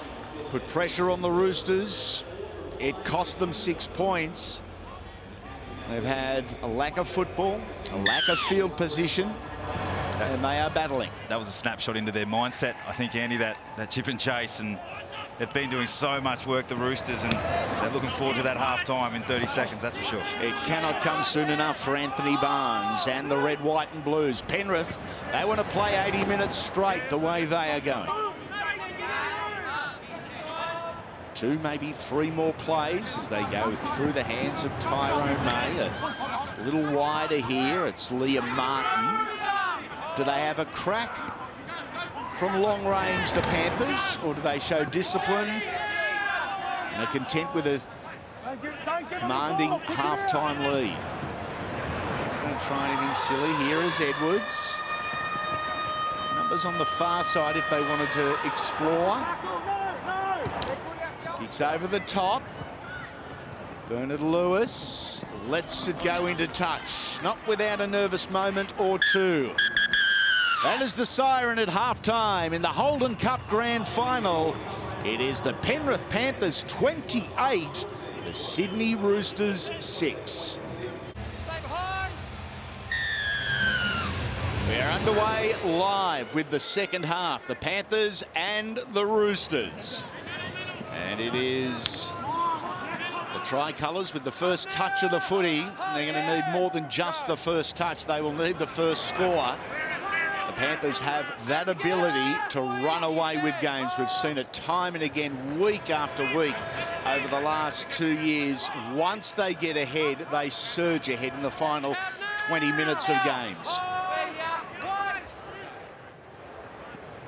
S1: put pressure on the Roosters. It cost them 6 points. They've had a lack of football, a lack of field position, and they are battling.
S2: That was a snapshot into their mindset, I think, Andy, that chip and chase, and they've been doing so much work, the Roosters, and they're looking forward to that half-time in 30 seconds, that's for sure.
S1: It cannot come soon enough for Anthony Barnes and the red, white and blues. Penrith, they want to play 80 minutes straight the way they are going. 2, maybe 3 more plays as they go through the hands of Tyrone May. A little wider here, it's Liam Martin. Do they have a crack from long range, the Panthers, or do they show discipline and are content with a commanding half-time lead? Not going to try anything silly. Here is Edwards. Numbers on the far side if they wanted to explore. Kicks over the top. Bernard Lewis lets it go into touch, not without a nervous moment or two. That is the siren at halftime in the Holden Cup Grand Final. It is the Penrith Panthers 28, the Sydney Roosters 6. We are underway live with the second half, the Panthers and the Roosters. And it is the Tricolours with the first touch of the footy. They're going to need more than just the first touch. They will need the first score. The Panthers have that ability to run away with games. We've seen it time and again, week after week, over the last 2 years. Once they get ahead, they surge ahead in the final 20 minutes of games.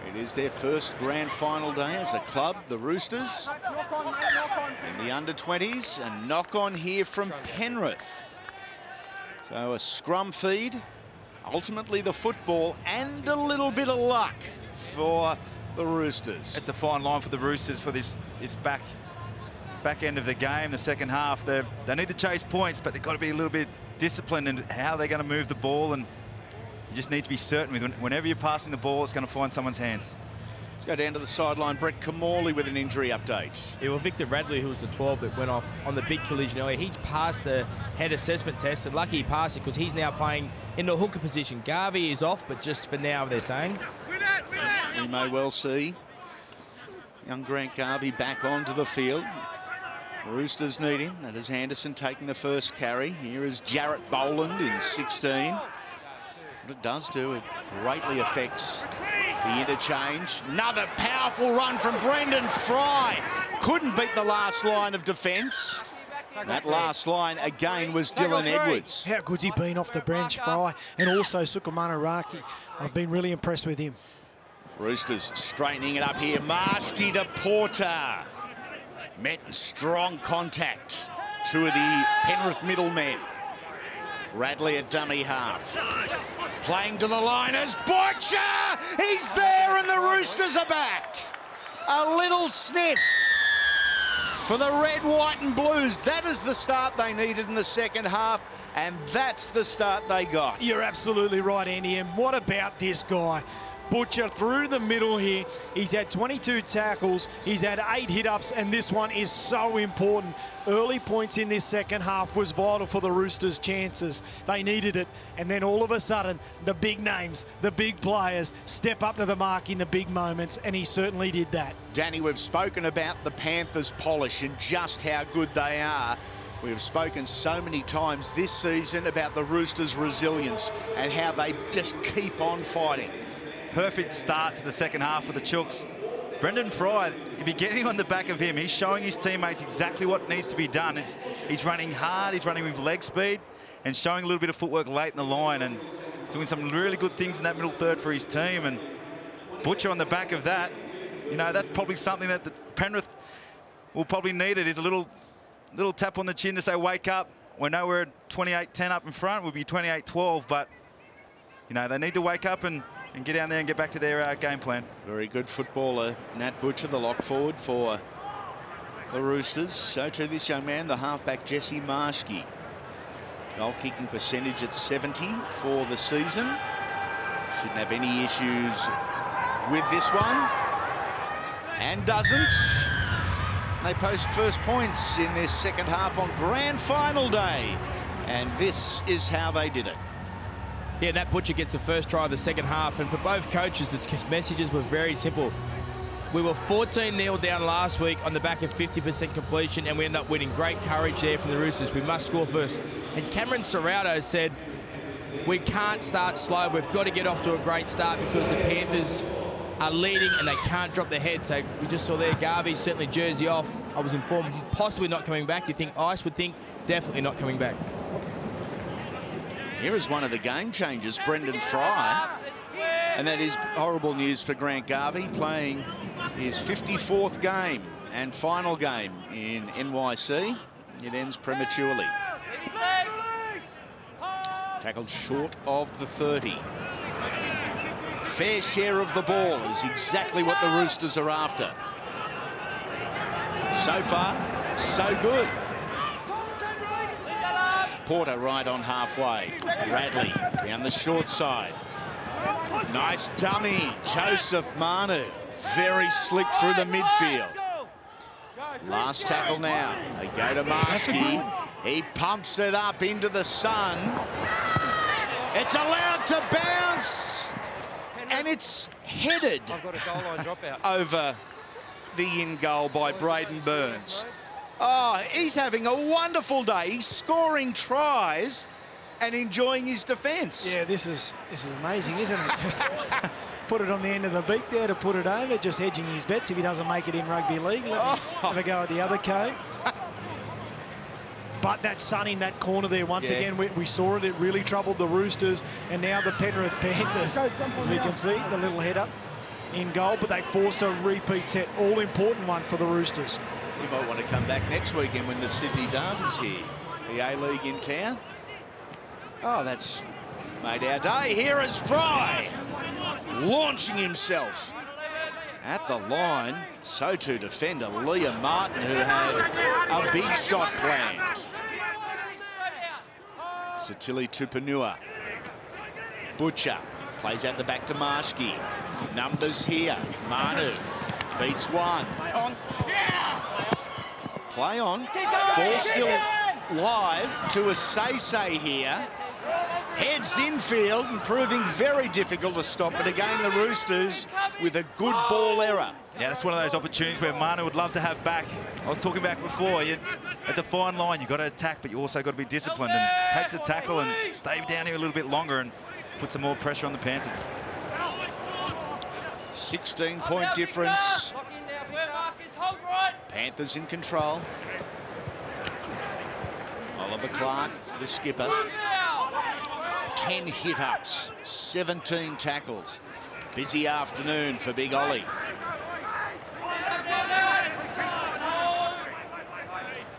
S1: It is their first grand final day as a club, the Roosters. In the under-20s, a knock-on here from Penrith. So a scrum feed, ultimately the football, and a little bit of luck for the Roosters.
S2: It's a fine line for the Roosters for this back end of the game, the second half. They need to chase points, but they've got to be a little bit disciplined in how they're going to move the ball, and you just need to be certain with whenever you're passing the ball, it's going to find someone's hands.
S1: Let's go down to the sideline. Brett Kamali with an injury update.
S5: Yeah, well, Victor Radley, who was the 12 that went off on the big collision earlier, he passed the head assessment test, and lucky he passed it because he's now playing in the hooker position. Garvey is off, but just for now, they're saying.
S1: We may well see young Grant Garvey back onto the field. Roosters need him. That is Anderson taking the first carry. Here is Jarrett Boland in 16. What it does do, it greatly affects the interchange. Another powerful run from Brendan Fry. Couldn't beat the last line of defence. That last line again was Dylan Edwards.
S3: How good's he been off the bench, Fry, and also Sukumana Raki. I've been really impressed with him.
S1: Roosters straightening it up here. Marshke to Porter. Met strong contact. Two of the Penrith middlemen. Radley at dummy half. Playing to the liners. Butcher! He's there and the Roosters are back. A little sniff for the red, white and blues. That is the start they needed in the second half, and that's the start they got.
S3: You're absolutely right, Andy. And what about this guy? Butcher through the middle here. He's had 22 tackles. He's had 8 hit-ups, and this one is so important. Early points in this second half was vital for the Roosters' chances. They needed it, and then all of a sudden, the big names, the big players step up to the mark in the big moments, and he certainly did that.
S1: Danny, we've spoken about the Panthers' polish and just how good they are. We have spoken so many times this season about the Roosters' resilience and how they just keep on fighting.
S2: Perfect start to the second half for the Chooks. Brendan Fry, if you're getting on the back of him, he's showing his teammates exactly what needs to be done. He's running hard, he's running with leg speed, and showing a little bit of footwork late in the line, and he's doing some really good things in that middle third for his team. And Butcher on the back of that, you know, that's probably something that the Penrith will probably need. It is a little tap on the chin to say, wake up. We know we're 28-10 up in front. We'll be 28-12, but, you know, they need to wake up and get down there and get back to their game plan.
S1: Very good footballer, Nat Butcher, the lock forward for the Roosters. So too this young man, the halfback Jesse Marshke. Goal kicking percentage at 70 for the season. Shouldn't have any issues with this one. And doesn't. They post first points in this second half on grand final day. And this is how they did it.
S5: Yeah, Nat Butcher gets the first try of the second half, and for both coaches, the messages were very simple. We were 14-0 down last week on the back of 50% completion, and we ended up winning. Great courage there from the Roosters. We must score first. And Cameron Serrato said, we can't start slow. We've got to get off to a great start because the Panthers are leading and they can't drop their head. So we just saw there Garvey certainly jersey off. I was informed possibly not coming back. Do you think Ice would think definitely not coming back?
S1: Here is one of the game changers, Brendan Fry. And that is horrible news for Grant Garvey, playing his 54th game and final game in NYC. It ends prematurely. Tackled short of the 30. Fair share of the ball is exactly what the Roosters are after. So far, so good. Porter right on halfway. Radley down the short side. Nice dummy. Joseph Manu. Very slick through the midfield. Last tackle now. They go to Marshke. He pumps it up into the sun. It's allowed to bounce. And it's headed over the in goal by Braden Burns. Oh, he's having a wonderful day. He's scoring tries and enjoying his defence.
S3: Yeah, this is amazing, isn't it? Just put it on the end of the beak there to put it over, just hedging his bets if he doesn't make it in rugby league. Let me have a go at the other K. But that sun in that corner there, once again, we saw it. It really troubled the Roosters. And now the Penrith Panthers, as we can see, the little head up in goal. But they forced a repeat set, all-important one for the Roosters.
S1: You might want to come back next weekend when the Sydney Derby's here. The A-League in town. Oh, that's made our day. Here is Fry, launching himself at the line. So to defender Liam Martin, who had a big shot planned. Satili Tupanua. Butcher plays out the back to Marshke. Numbers here. Manu beats one. Play on. Ball still live to Asese here. Heads infield and proving very difficult to stop. But again, the Roosters with a good ball error.
S2: Yeah, that's one of those opportunities where Manu would love to have back. I was talking back before. It's a fine line. You've got to attack, but you also got to be disciplined and take the tackle and stay down here a little bit longer and put some more pressure on the Panthers.
S1: 16-point difference. Panthers in control. Oliver Clark, the skipper. 10 hit-ups, 17 tackles. Busy afternoon for Big Ollie.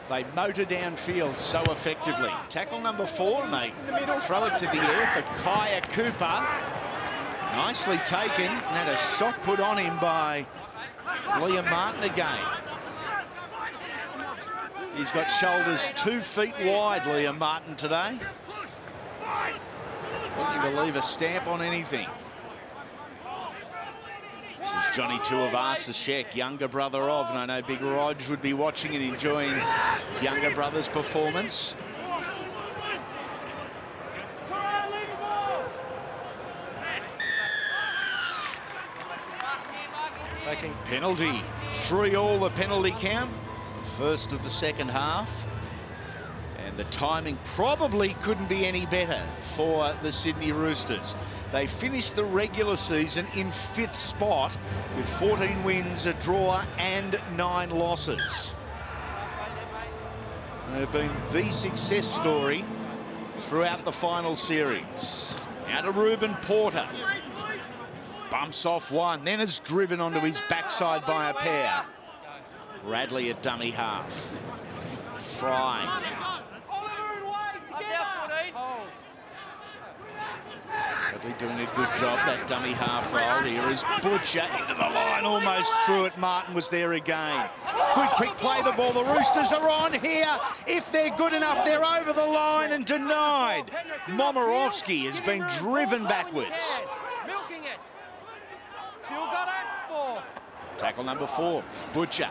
S1: They motor downfield so effectively. Tackle number 4, and they throw it to the air for Kaya Cooper. Nicely taken, and had a shot put on him by Liam Martin again. He's got shoulders 2 feet wide, Liam Martin, today. Looking to leave a stamp on anything. This is Johnny Tuivasa-Sheck, younger brother of, and I know Big Rog would be watching and enjoying his younger brother's performance. Penalty, 3-all the penalty count, first of the second half. And the timing probably couldn't be any better for the Sydney Roosters. They finished the regular season in 5th spot with 14 wins, a draw and 9 losses. They've been the success story throughout the final series. Now to Ruben Porter. Bumps off one, then is driven onto his backside by a pair. Radley at dummy half. Fry. Radley doing a good job, that dummy half roll. Here is Butcher into the line, almost through it. Martin was there again. Good quick play the ball. The Roosters are on here. If they're good enough, they're over the line and denied. Momorowski has been driven backwards.
S4: Milking it. Still got it. 4.
S1: Tackle number 4, Butcher.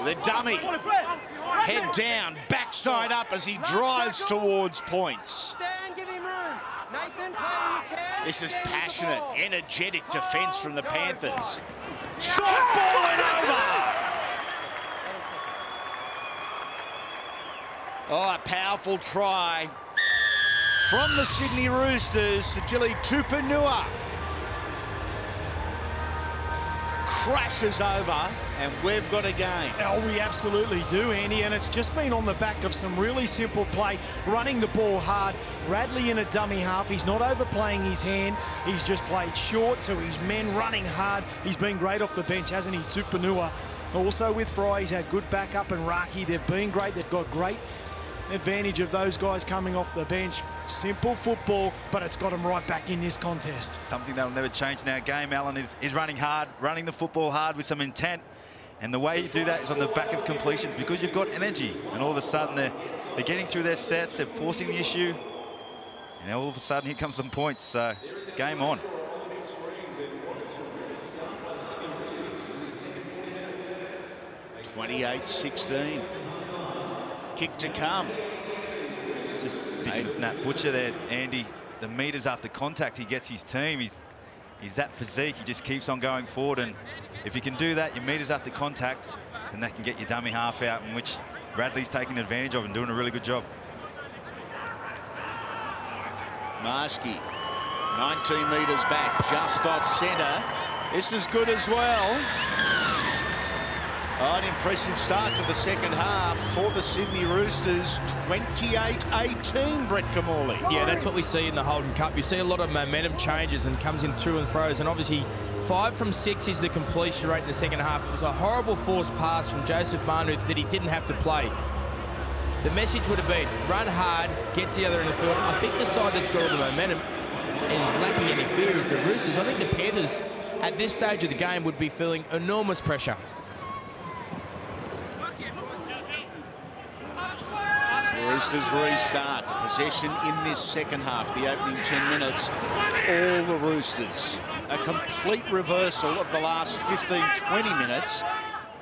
S1: The dummy. Head down, backside up as he drives towards points.
S4: Stand, give him room. Nathan, play when you can.
S1: This is passionate, energetic defence from the Panthers. Short ball and over. Oh, a powerful try from the Sydney Roosters. Sajili Tupanua crashes over, and we've got a game.
S3: Oh, we absolutely do, Andy, and it's just been on the back of some really simple play, running the ball hard. Radley in a dummy half. He's not overplaying his hand. He's just played short to his men, running hard. He's been great off the bench, hasn't he, Tupanua? Also with Fry, he's had good backup, and Raki, they've been great. They've got great advantage of those guys coming off the bench. Simple football, but it's got them right back in this contest.
S2: Something that'll never change in our game, Alan, is running hard, running the football hard with some intent. And the way you do that is on the back of completions, because you've got energy. And all of a sudden, they're getting through their sets, they're forcing the issue. And all of a sudden, here comes some points. So, game on.
S1: (28-16). Kick to come.
S2: Just thinking of Nat Butcher there, Andy, the metres after contact, he gets his team. He's that physique, he just keeps on going forward. And if you can do that, your metres after contact, then that can get your dummy half out, in which Radley's taking advantage of and doing a really good job.
S1: Marski, 19 metres back, just off centre. This is good as well. Oh, an impressive start to the second half for the Sydney Roosters. 28-18, Brett Kamali.
S5: Yeah, that's what we see in the Holden Cup. You see a lot of momentum changes and comes in through and throws. And obviously, 5 from 6 is the completion rate in the second half. It was a horrible forced pass from Joseph Manu that he didn't have to play. The message would have been, run hard, get to the other end of the field. I think the side that's got all the momentum and is lacking any fear is the Roosters. I think the Panthers, at this stage of the game, would be feeling enormous pressure.
S1: Roosters restart. Possession in this second half, the opening 10 minutes. All the Roosters. A complete reversal of the last 15-20 minutes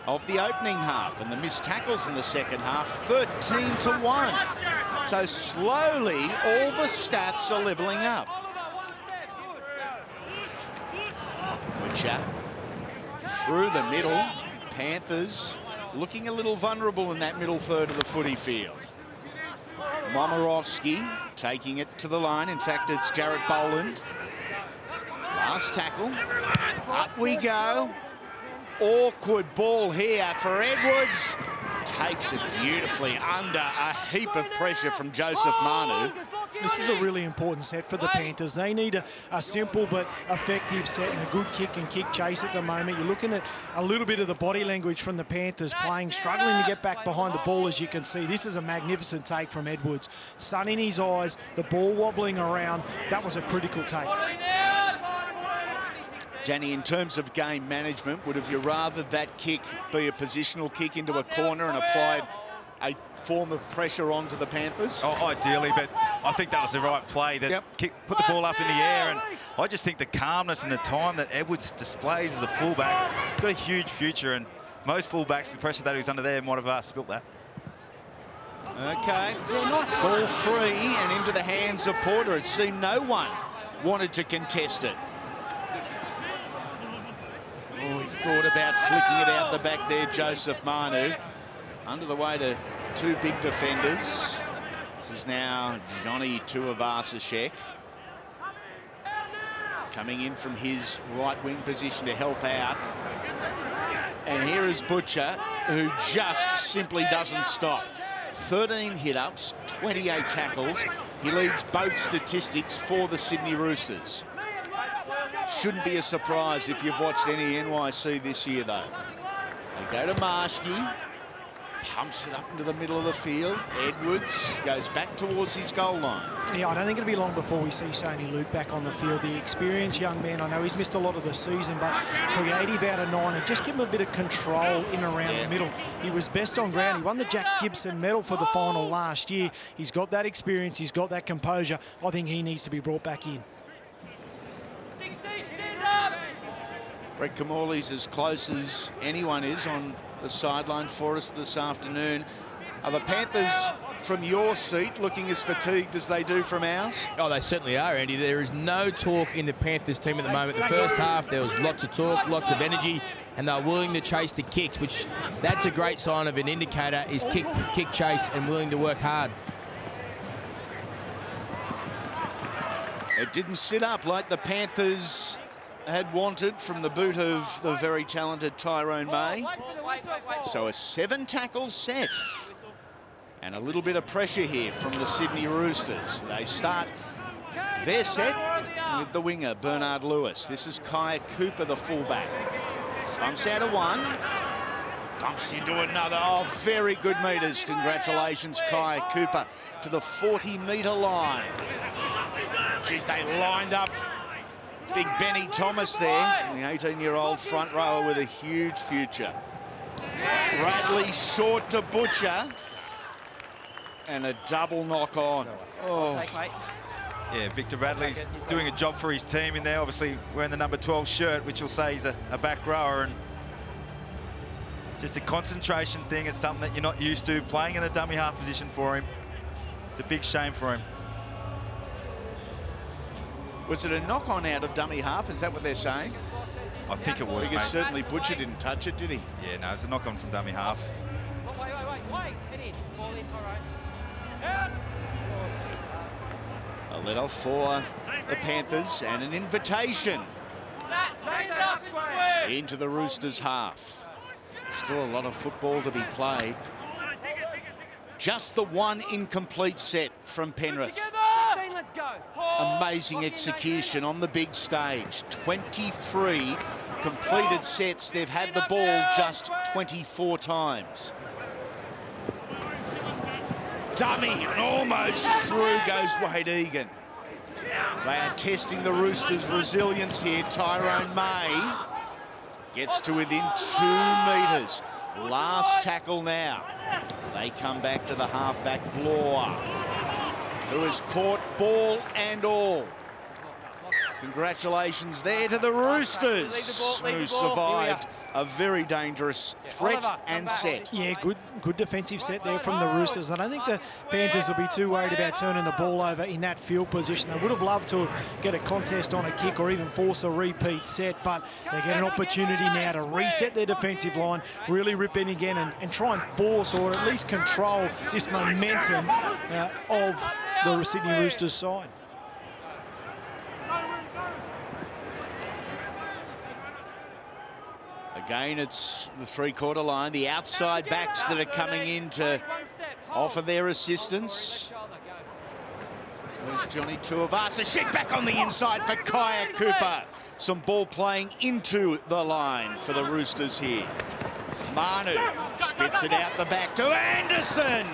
S1: of the opening half. And the missed tackles in the second half, 13-1. So slowly, all the stats are levelling up. Butcher through the middle. Panthers looking a little vulnerable in that middle third of the footy field. Momorowski taking it to the line. In fact, it's Jarrett Boland. Last tackle. Up we go. Awkward ball here for Edwards. Takes it beautifully under a heap of pressure from Joseph Manu.
S3: This is a really important set for the Panthers. They need a simple but effective set and a good kick and kick chase at the moment. You're looking at a little bit of the body language from the Panthers playing, struggling to get back behind the ball, as you can see. This is a magnificent take from Edwards. Sun in his eyes, the ball wobbling around. That was a critical take.
S1: Danny, in terms of game management, would have you rather that kick be a positional kick into a corner and applied a form of pressure onto the Panthers?
S2: Oh, ideally, but I think that was the right play. That put the ball up in the air, and I just think the calmness and the time that Edwards displays as a fullback, he's got a huge future, and most fullbacks, the pressure that he was under there might have spilt that.
S1: Okay, ball free and into the hands of Porter. It seemed no one wanted to contest it. Oh, he thought about flicking it out the back there, Joseph Manu. Under the way to two big defenders. This is now Johnny Tuivasa-Sheck. Coming in from his right wing position to help out. And here is Butcher, who just simply doesn't stop. 13 hit-ups, 28 tackles. He leads both statistics for the Sydney Roosters. Shouldn't be a surprise if you've watched any NYC this year, though. They go to Marshke. Pumps it up into the middle of the field. Edwards goes back towards his goal line.
S3: Yeah, I don't think it'll be long before we see Sony Luke back on the field. The experienced young man, I know he's missed a lot of the season, but creative out of 9 and just give him a bit of control in and around the middle. He was best on ground. He won the Jack Gibson medal for the final last year. He's got that experience. He's got that composure. I think he needs to be brought back in.
S1: Brett Kamali's as close as anyone is on the sideline for us this afternoon. Are the Panthers from your seat looking as fatigued as they do from ours?
S5: Oh, they certainly are, Andy. There is no talk in the Panthers team at the moment. The first half, there was lots of talk, lots of energy, and they're willing to chase the kicks, which that's a great sign of an indicator, is kick, chase, and willing to work hard.
S1: It didn't sit up like the Panthers had wanted from the boot of the very talented Tyrone May. So a 7-tackle set. And a little bit of pressure here from the Sydney Roosters. They start their set with the winger, Bernard Lewis. This is Kaya Cooper, the fullback. Bumps out of one. Bumps into another. Oh, very good metres. Congratulations, Kaya Cooper, to the 40-metre line. Geez, they lined up big Benny Thomas there, the 18-year-old front rower with a huge future. Radley short to Butcher. And a double knock on. Oh.
S2: Yeah, Victor Radley's doing a job for his team in there, obviously wearing the number 12 shirt, which will say he's a back rower, and just a concentration thing. It's something that you're not used to, playing in the dummy half position for him. It's a big shame for him.
S1: Was it a knock-on out of dummy half? Is that what they're saying?
S2: I think it was,
S1: because certainly Butcher didn't touch it, did he?
S2: Yeah, no, it's a knock-on from dummy half.
S4: Wait. Head in. Ball in, Tyrone.
S1: A let-off for the Panthers and an invitation into the Roosters' half. Still a lot of football to be played. Just the one incomplete set from Penrith.
S4: Let's go.
S1: Amazing execution on the big stage. 23 completed sets. They've had the ball just 24 times. Dummy, and almost through goes Wade Egan. They are testing the Roosters' resilience here. Tyrone May gets to within 2 metres. Last tackle now. They come back to the halfback, Bloor, who has caught ball and all. Congratulations there to the Roosters, who survived a very dangerous threat and set.
S3: Yeah, good defensive set there from the Roosters. I don't think the Panthers will be too worried about turning the ball over in that field position. They would have loved to get a contest on a kick or even force a repeat set, but they get an opportunity now to reset their defensive line, really rip in again and try and force or at least control this momentum of the Sydney Roosters side.
S1: Again, it's the 3-quarter line, the outside backs that are coming in to offer their assistance. There's Johnny Tuivasa-Sheck back on the inside for Kaya Cooper. Some ball playing into the line for the Roosters here. Manu spits it out the back to Anderson.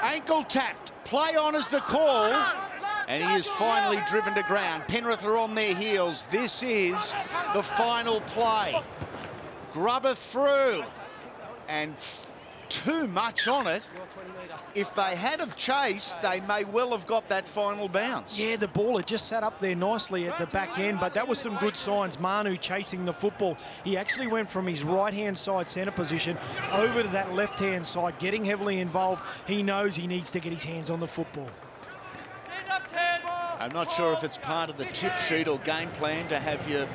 S1: Ankle tapped, play on is the call. And he is finally driven to ground. Penrith are on their heels. This is the final play. Grubber through. And too much on it. If they had have chased, they may well have got that final bounce.
S3: Yeah, the ball had just sat up there nicely at the back end, but that was some good signs. Manu chasing the football. He actually went from his right-hand side centre position over to that left-hand side, getting heavily involved. He knows he needs to get his hands on the football.
S1: I'm not sure if it's part of the tip sheet or game plan to have your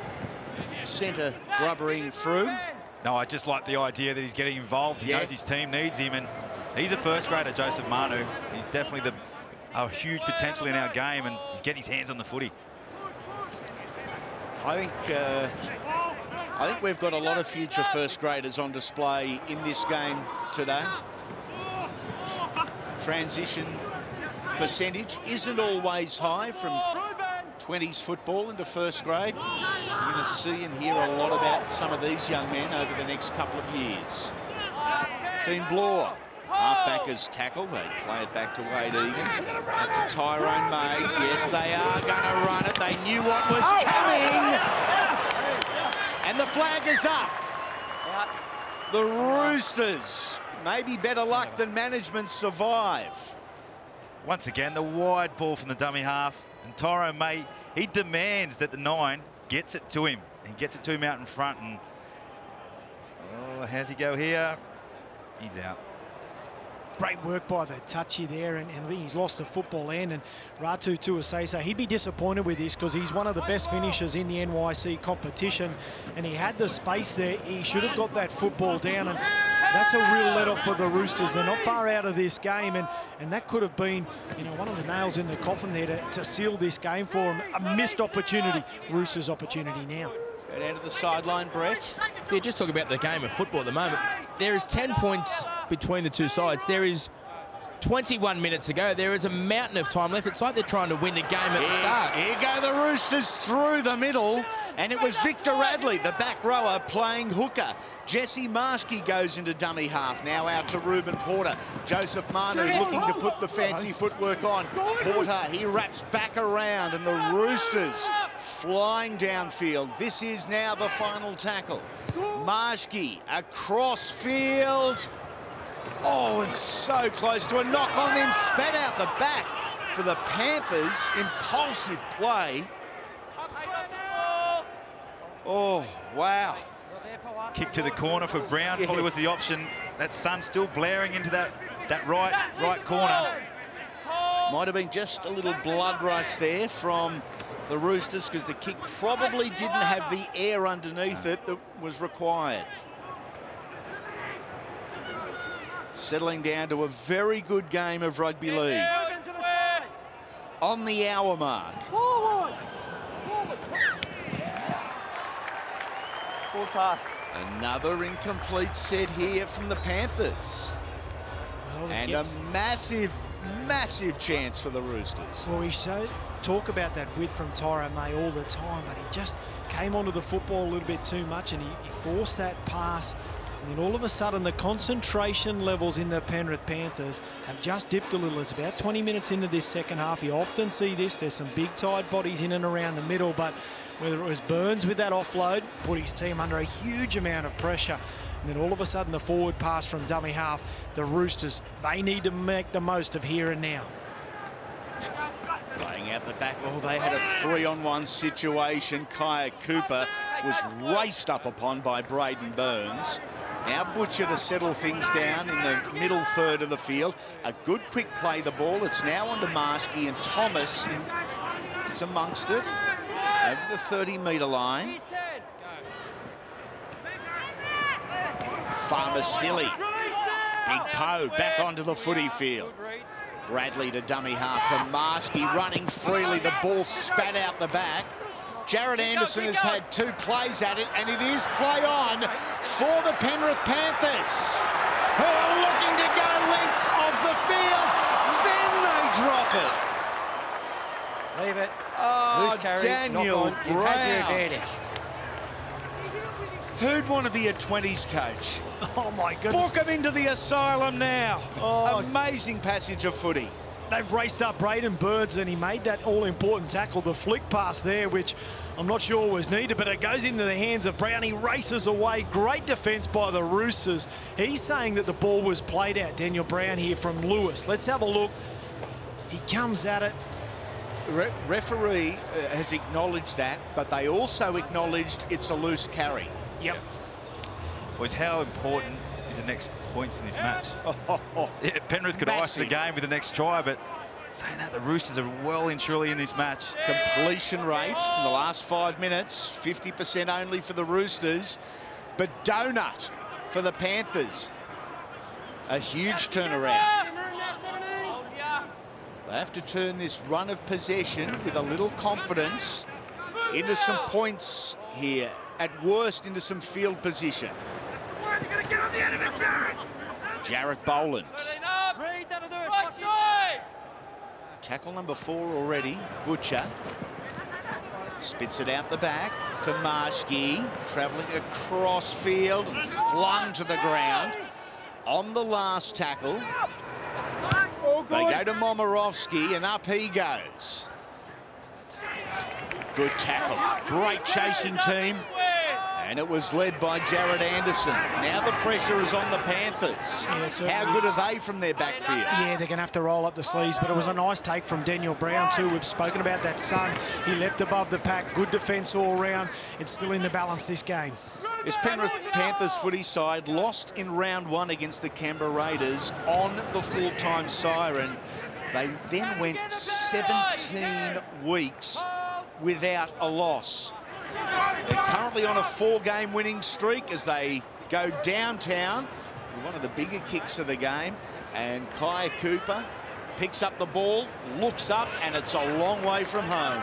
S1: centre rubbering through.
S2: No, I just like the idea that he's getting involved. He knows his team needs him, and he's a first grader, Joseph Manu. He's definitely a huge potential in our game, and he's getting his hands on the footy.
S1: I think we've got a lot of future first graders on display in this game today. Transition percentage isn't always high from 20s football into first grade. You're going to see and hear a lot about some of these young men over the next couple of years. Dean Bloor, halfbackers tackle. They play it back to Wade Egan. Out to Tyrone May. Yes, they are going to run it. They knew what was coming. And the flag is up. The Roosters, maybe better luck than management, survive.
S2: Once again, the wide ball from the dummy half. And Tyrone May, he demands that the 9 gets it to him. He gets it to him out in front. And oh, how's he go here? He's out.
S3: Great work by the touchy there, and he's lost the football end. And Ratu Tuasesa, he'd be disappointed with this because he's one of the best finishers in the NYC competition, and he had the space there. He should have got that football down, and that's a real let-off for the Roosters. They're not far out of this game, and that could have been, you know, one of the nails in the coffin there to seal this game for them. A missed opportunity. Roosters' opportunity now.
S1: Go down to the sideline, Brett.
S5: Yeah, just talk about the game of football at the moment. There is 10 points between the two sides. There is 21 minutes to go. There is a mountain of time left. It's like they're trying to win the game at the start.
S1: Here go the Roosters through the middle, and it was Victor Radley, the back rower, playing hooker. Jesse Marshke goes into dummy half. Now out to Ruben Porter. Joseph Manu looking to put the fancy footwork on. Porter, he wraps back around, and the Roosters flying downfield. This is now the final tackle. Marshke across field. Oh, and so close to a knock on, then spat out the back for the Panthers. Impulsive play. Oh, wow.
S2: Kick to the corner for Brown, probably was the option. That sun still blaring into that right corner.
S1: Might have been just a little blood rush there from the Roosters because the kick probably didn't have the air underneath it that was required. Settling down to a very good game of rugby league. On the hour mark.
S4: Forward. Full pass.
S1: Another incomplete set here from the Panthers.
S3: Well,
S1: and a massive chance for the Roosters.
S3: Well, we talk about that width from Tyrone May all the time, but he just came onto the football a little bit too much, and he forced that pass. And then all of a sudden, the concentration levels in the Penrith Panthers have just dipped a little. It's about 20 minutes into this second half. You often see this. There's some big tired bodies in and around the middle, but whether it was Burns with that offload, put his team under a huge amount of pressure. And then all of a sudden, the forward pass from dummy half, the Roosters, they need to make the most of here and now.
S1: Playing out the back. Oh, they had a 3-on-1 situation. Kaya Cooper was raced up upon by Braden Burns. Now Butcher to settle things down in the middle third of the field. A good quick play the ball. It's now on to Marshke, and Thomas is amongst it. Over the 30-metre line. Farmer Silly. Big Poe back onto the footy field. Bradley to dummy half to Marshke, running freely. The ball spat out the back. Jared Anderson has had 2 plays at it, and it is play on for the Penrith Panthers, who are looking to go length of the field. Then they drop it.
S6: Leave it.
S1: Oh,
S6: Loose carry,
S1: Daniel
S6: knock on. You've had your advantage.
S1: Who'd want to be a 20s coach?
S3: Oh, my goodness.
S1: Book him into the asylum now.
S3: Oh.
S1: Amazing passage of footy.
S3: They've raced up Braden Burns, and he made that all-important tackle, the flick pass there, which I'm not sure was needed, but it goes into the hands of Brown. He races away. Great defence by the Roosters. He's saying that the ball was played out. Daniel Brown here from Lewis. Let's have a look. He comes at it.
S1: The referee has acknowledged that, but they also acknowledged it's a loose carry.
S3: Yep.
S2: Was how important is the next points in this match? Yeah, Penrith could ice the game with the next try, but saying that, the Roosters are well and truly in this match.
S1: Completion rate in the last 5 minutes, 50% only for the Roosters, but donut for the Panthers. A huge turnaround. They have to turn this run of possession with a little confidence into some points here. At worst, into some field position. Jarrett Boland. Tackle number 4 already. Butcher spits it out the back to Marshke, travelling across field and flung to the ground. On the last tackle, they go to Momorowski, and up he goes. Good tackle. Great chasing team. And it was led by Jared Anderson. Now the pressure is on the Panthers.
S3: Yeah,
S1: how good are they from their backfield?
S3: Yeah, they're going to have to roll up the sleeves, but it was a nice take from Daniel Brown too. We've spoken about that son. He leapt above the pack. Good defence all round. It's still in the balance, this game.
S1: This Penrith Panthers footy side lost in round 1 against the Canberra Raiders on the full-time siren. They then went 17 weeks without a loss. They're currently on a 4-game winning streak as they go downtown with one of the bigger kicks of the game. And Kaya Cooper picks up the ball, looks up, and it's a long way from home.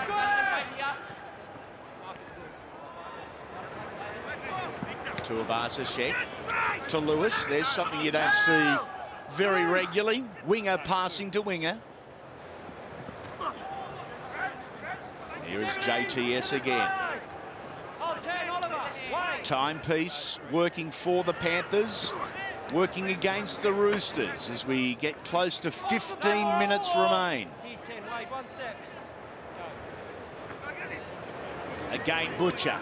S1: To Avasashek, to Lewis. There's something you don't see very regularly. Winger passing to winger. Here is JTS again. Timepiece working for the Panthers, working against the Roosters as we get close to 15 minutes remain. Again, Butcher.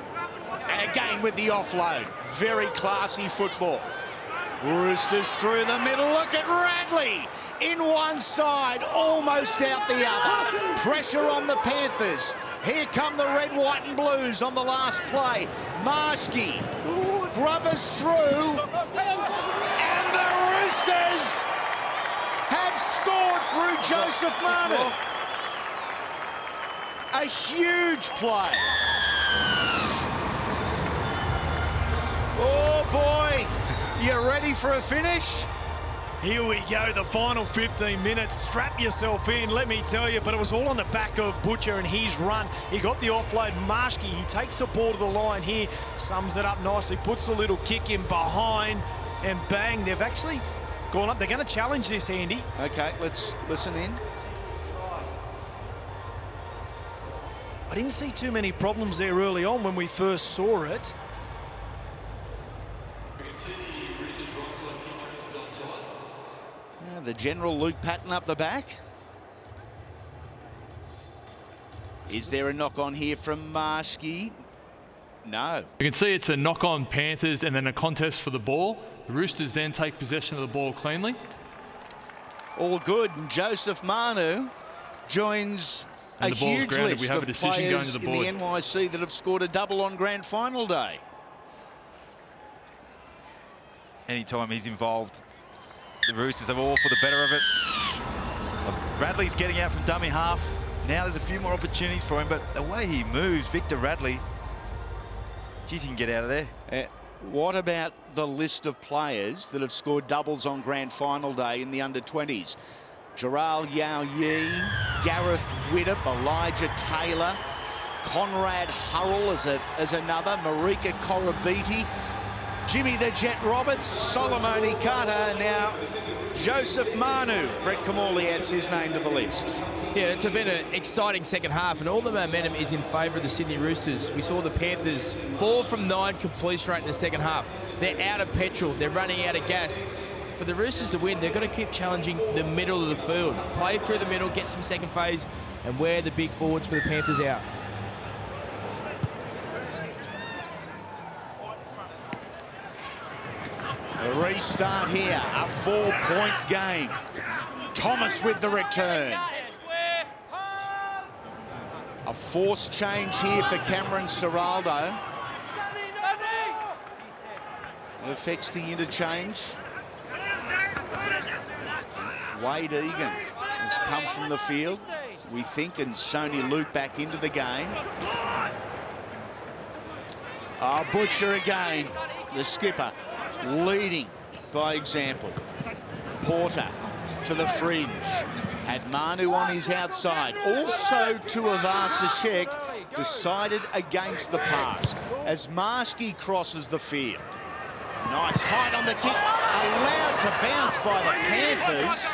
S1: And again with the offload. Very classy football. Roosters through the middle. Look at Radley. In one side, almost out the other. Pressure on the Panthers. Here come the red, white and blues on the last play. Marshke. Grubbers through. And the Roosters have scored through Joseph Manu. A huge play. Oh boy, you ready for a finish?
S3: Here we go, the final 15 minutes. Strap yourself in, let me tell you, but it was all on the back of Butcher and his run. He got the offload. Marshke, he takes the ball to the line here, sums it up nicely, puts a little kick in behind, and bang, they've actually gone up. They're going to challenge this, Andy.
S1: Okay, let's listen in.
S3: I didn't see too many problems there early on when we first saw it.
S1: The general Luke Patton up the back. Is there a knock on here from Marshke? No.
S7: You can see it's a knock on Panthers and then a contest for the ball. The Roosters then take possession of the ball cleanly.
S1: All good, and Joseph Manu joins a huge list of players in the NYC that have scored a double on grand final day.
S2: Anytime he's involved, the Roosters are all for the better of it. Radley's getting out from dummy half. Now there's a few more opportunities for him, but the way he moves, Victor Radley, geez, he can get out of there.
S1: What about the list of players that have scored doubles on grand final day in the under-20s? Jaral Yao-Yi, Gareth Widdop, Elijah Taylor, Conrad Hurrell as another, Marika Korobiti, Jimmy the Jet Roberts, Solomone Carter, now Joseph Manu. Brett Kamali adds his name to the list.
S5: Yeah, it's been an exciting second half, and all the momentum is in favour of the Sydney Roosters. We saw the Panthers 4 from 9 completion rate in the second half. They're out of petrol. They're running out of gas. for the Roosters to win, they've got to keep challenging the middle of the field. Play through the middle, get some second phase, and wear the big forwards for the Panthers out.
S1: A restart here, a 4-point game. Thomas with the return. A forced change here for Cameron Ciraldo. It affects the interchange. Wade Egan has come from the field, we think, and Sony Luke back into the game. Oh, Butcher again, the skipper, leading by example. Porter to the fringe. Had Manu on his outside. Also Tuivasa-Sheck decided against the pass as Marshke crosses the field. Nice height on the kick, allowed to bounce by the Panthers.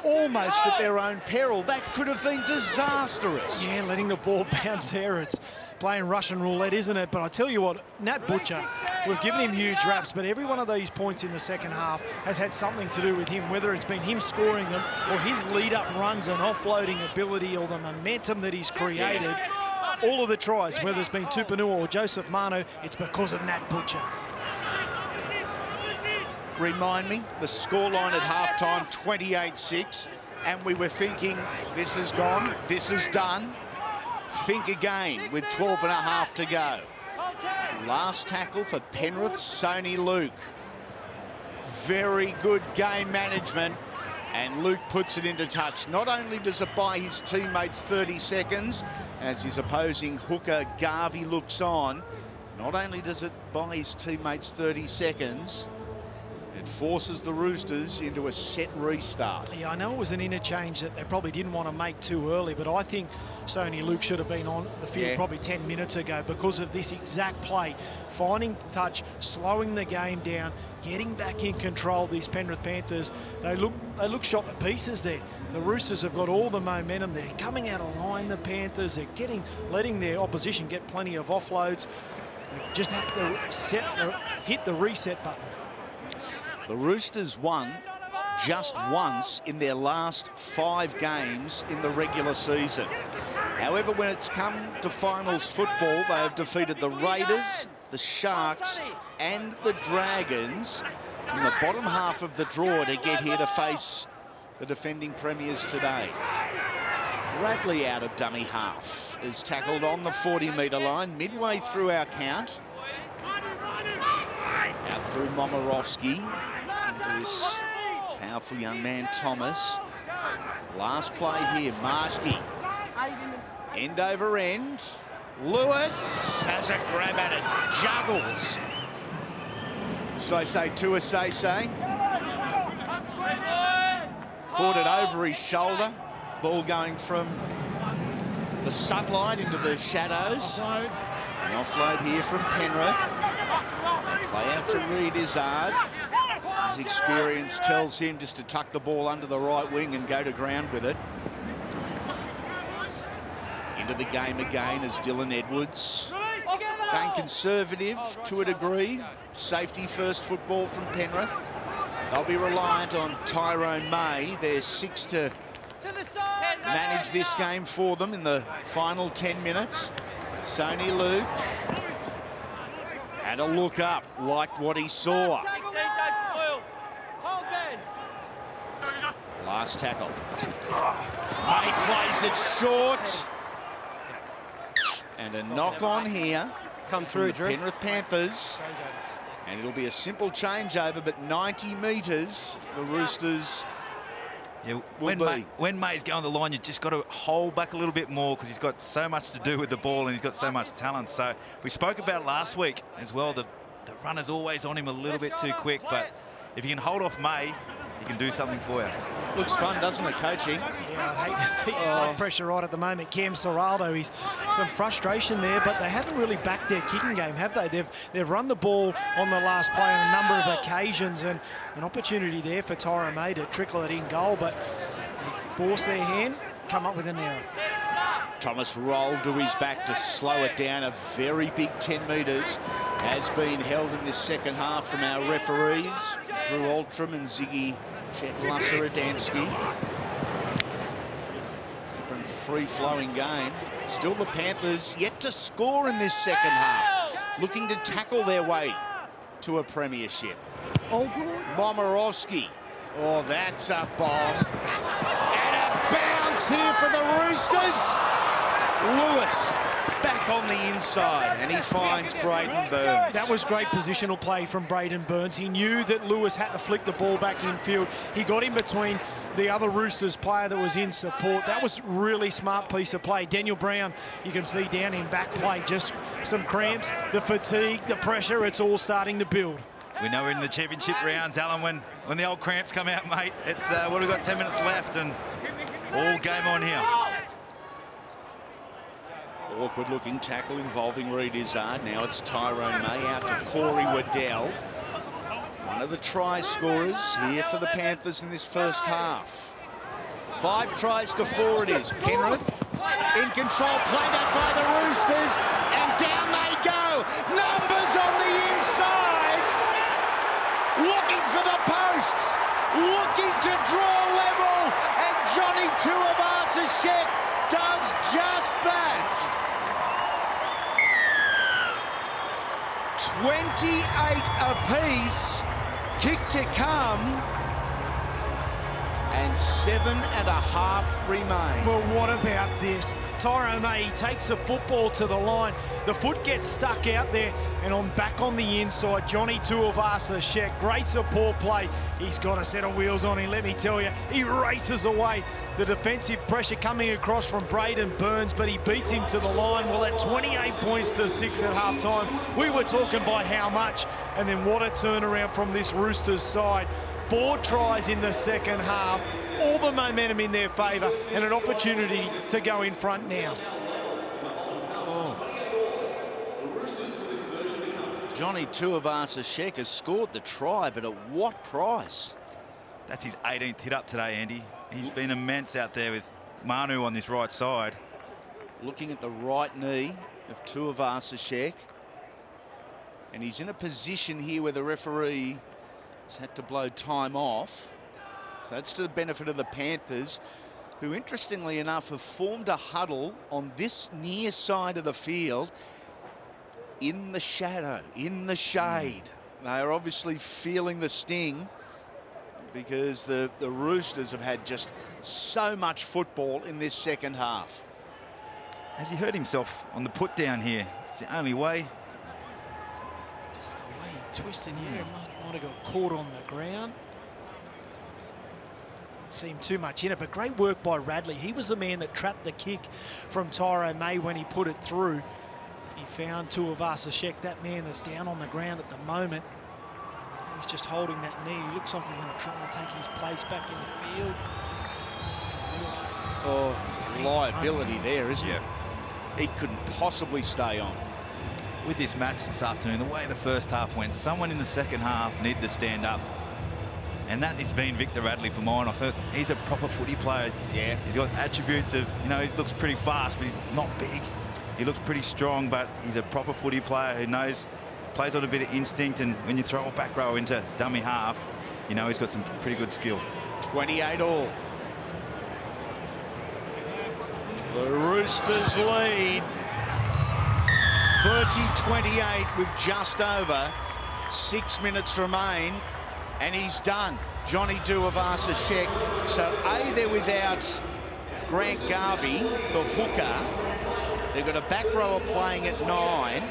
S1: Almost at their own peril. That could have been disastrous.
S3: Yeah, letting the ball bounce there. It's playing Russian roulette, isn't it? But I tell you what, Nat Butcher, we've given him huge raps, but every one of these points in the second half has had something to do with him, whether it's been him scoring them or his lead-up runs and offloading ability or the momentum that he's created. All of the tries, whether it's been Tupanua or Joseph Manu, it's because of Nat Butcher.
S1: Remind me, the scoreline at halftime, 28-6, and we were thinking, this is gone, this is done. Think again with 12 and a half to go. Last tackle for Penrith, Sony Luke. Very good game management, and Luke puts it into touch. Not only does it buy his teammates 30 seconds, as his opposing hooker Garvey looks on, not only does it buy his teammates 30 seconds, it forces the Roosters into a set restart.
S3: Yeah, I know it was an interchange that they probably didn't want to make too early, but I think Sony Luke should have been on the field probably 10 minutes ago because of this exact play. Finding touch, slowing the game down, getting back in control. These Penrith Panthers, they look shot to pieces there. The Roosters have got all the momentum. They're coming out of line, the Panthers. They're letting their opposition get plenty of offloads. They just have to hit the reset button.
S1: The Roosters won just once in their last 5 games in the regular season. However, when it's come to finals football, they have defeated the Raiders, the Sharks and the Dragons from the bottom half of the draw to get here to face the defending premiers today. Radley out of dummy half is tackled on the 40-metre line midway through our count. Out through Momorowski. This powerful young man, Thomas. Last play here, Marshke. End over end. Lewis has a grab at it. Juggles. Should I say Tuivasa? Caught it over his shoulder. Ball going from the sunlight into the shadows. An offload here from Penrith. Play out to Reid Izzard. His experience tells him just to tuck the ball under the right wing and go to ground with it. Into the game again as Dylan Edwards. Playing conservative to a degree. Safety first football from Penrith. They'll be reliant on Tyrone May. They're 6 to manage this game for them in the final 10 minutes. Sony Luke had a look up, liked what he saw. Last tackle. May plays it short. And a knock on here.
S6: Come through, Drew.
S1: Penrith Panthers. And it'll be a simple changeover, but 90 metres, the Roosters
S2: when May's going the line, you just got to hold back a little bit more because he's got so much to do with the ball and he's got so much talent. So we spoke about last week as well, the runner's always on him a little bit too quick, but if you can hold off May, he can do something for you.
S1: Looks fun, doesn't it, coaching?
S3: Yeah, I'd hate to see his blood pressure right at the moment. Cam Ciraldo, he's some frustration there, but they haven't really backed their kicking game, have they? They've run the ball on the last play on a number of occasions, and an opportunity there for Tyrone May to trickle it in goal, but they force their hand, come up with an error.
S1: Thomas rolled to his back to slow it down. A very big 10 metres has been held in this second half from our referees. Drew Altram and Ziggy Chetlasser-Adamski. Open free-flowing game. Still the Panthers yet to score in this second half. Looking to tackle their way to a premiership. Momorowski. Oh, that's a bomb. And a bounce here for the Roosters. Lewis back on the inside, and he finds Braden Burns.
S3: That was great positional play from Braden Burns. He knew that Lewis had to flick the ball back infield. He got in between the other Roosters player that was in support. That was really smart piece of play. Daniel Brown, you can see down in back play, just some cramps, the fatigue, the pressure, it's all starting to build.
S2: We know we're in the championship rounds, Alan, when the old cramps come out, mate. It's, what, we've got 10 minutes left and all game on here.
S1: Awkward looking tackle involving Reid Izzard. Now it's Tyrone May out to Corey Waddell. One of the try scorers here for the Panthers in this first half. 5 tries to 4 it is. Penrith in control, played out by the Roosters, and down they go. Numbers on the inside. Looking for the posts. Looking to draw level. And Johnny Tuivasa-Sheck does just that. 28 apiece, kick to come, and 7.5 remain.
S3: Well, what about this? Tyrone May takes the football to the line. The foot gets stuck out there, and back on the inside, Johnny Tuivasa-Sheck. Great support play. He's got a set of wheels on him, let me tell you. He races away. The defensive pressure coming across from Braden Burns, but he beats him to the line. Well, at 28 points to 6 at halftime, we were talking by how much, and then what a turnaround from this Roosters side. 4 tries in the second half, all the momentum in their favour, and an opportunity to go in front now.
S1: Johnny Tuivasa-Sheck has scored the try, but at what price?
S2: That's his 18th hit up today, Andy. He's been immense out there with Manu on this right side.
S1: Looking at the right knee of Tuivasa-Sheck, and he's in a position here where the referee has had to blow time off. So that's to the benefit of the Panthers, who interestingly enough have formed a huddle on this near side of the field in the shadow, in the shade. They are obviously feeling the sting because the Roosters have had just so much football in this second half.
S2: Has he hurt himself on the put down here? It's the only way.
S3: Just the way he twisted here, might have got caught on the ground. Didn't seem too much in it, but great work by Radley. He was the man that trapped the kick from Tyrone May when he put it through. He found Tuivasa-Sheck, that man that's down on the ground at the moment. He's just holding that knee. He looks like he's going to try and take his place back in the field.
S1: Oh, liability there, isn't it? He couldn't possibly stay on.
S2: With this match this afternoon, the way the first half went, someone in the second half needed to stand up. And that has been Victor Radley for mine. I thought he's a proper footy player.
S1: Yeah.
S2: He's got attributes of, you know, he looks pretty fast, but he's not big. He looks pretty strong, but he's a proper footy player who plays on a bit of instinct, and when you throw a back row into dummy half, you know he's got some pretty good skill.
S1: 28 all. The Roosters lead 30-28 with just over 6 minutes remain, and he's done. Johnny Tuivasa-Sheck. So A, they're without Grant Garvey, the hooker. They've got a back rower playing at 9.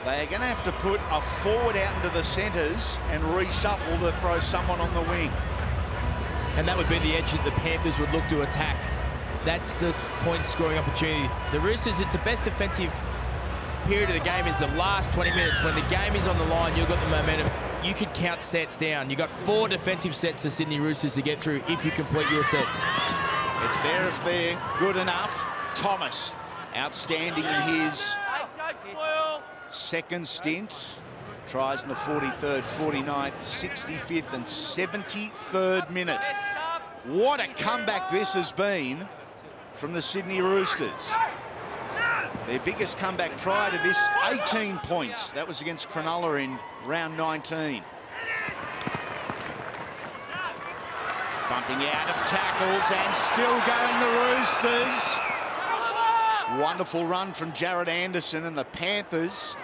S1: They are going to have to put a forward out into the centres and reshuffle to throw someone on the wing.
S5: And that would be the edge that the Panthers would look to attack. That's the point scoring opportunity. The Roosters, it's the best defensive period of the game is the last 20 minutes. When the game is on the line, you've got the momentum. You could count sets down. You've got 4 defensive sets to Sydney Roosters to get through if you complete your sets.
S1: It's there if they're good enough. Thomas, outstanding in his second stint. Tries in the 43rd, 49th, 65th and 73rd minute. What a comeback this has been from the Sydney Roosters. Their biggest comeback prior to this, 18 points. That was against Cronulla in round 19. Bumping out of tackles and still going the Roosters. Wonderful run from Jared Anderson, and the Panthers,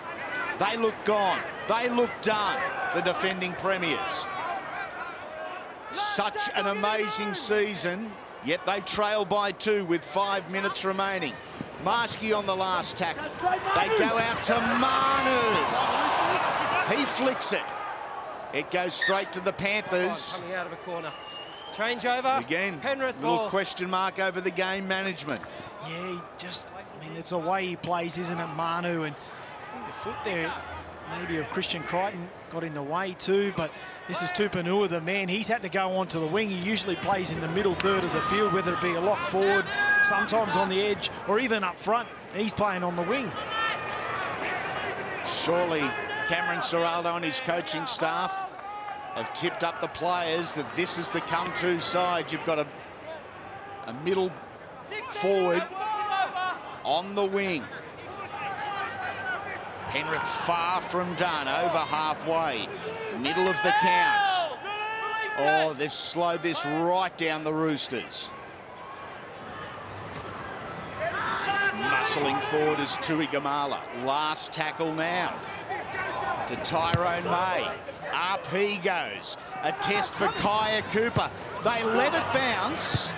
S1: they look gone. They look done, the defending premiers. Such an amazing season, yet they trail by 2 with 5 minutes remaining. Marshke on the last tackle. They go out to Manu. He flicks it. It goes straight to the Panthers.
S6: Coming out of a corner. Changeover.
S1: Again,
S6: Penrith
S1: little
S6: ball.
S1: question mark over the game management.
S3: Yeah, he just, I mean, it's the way he plays, isn't it, Manu? And I think the foot there, maybe of Christian Crichton, got in the way too, but this is Tupanua, the man. He's had to go onto the wing. He usually plays in the middle third of the field, whether it be a lock forward, sometimes on the edge, or even up front. He's playing on the wing.
S1: Surely Cameron Ciraldo and his coaching staff have tipped up the players that this is the come-to side. You've got a middle forward on the wing. Penrith far from done, over halfway, middle of the count. Oh, they've slowed this right down the Roosters. Muscling forward is Tui Gamala. Last tackle now to Tyrone May. Up he goes. A test for Kaya Cooper. They let it bounce.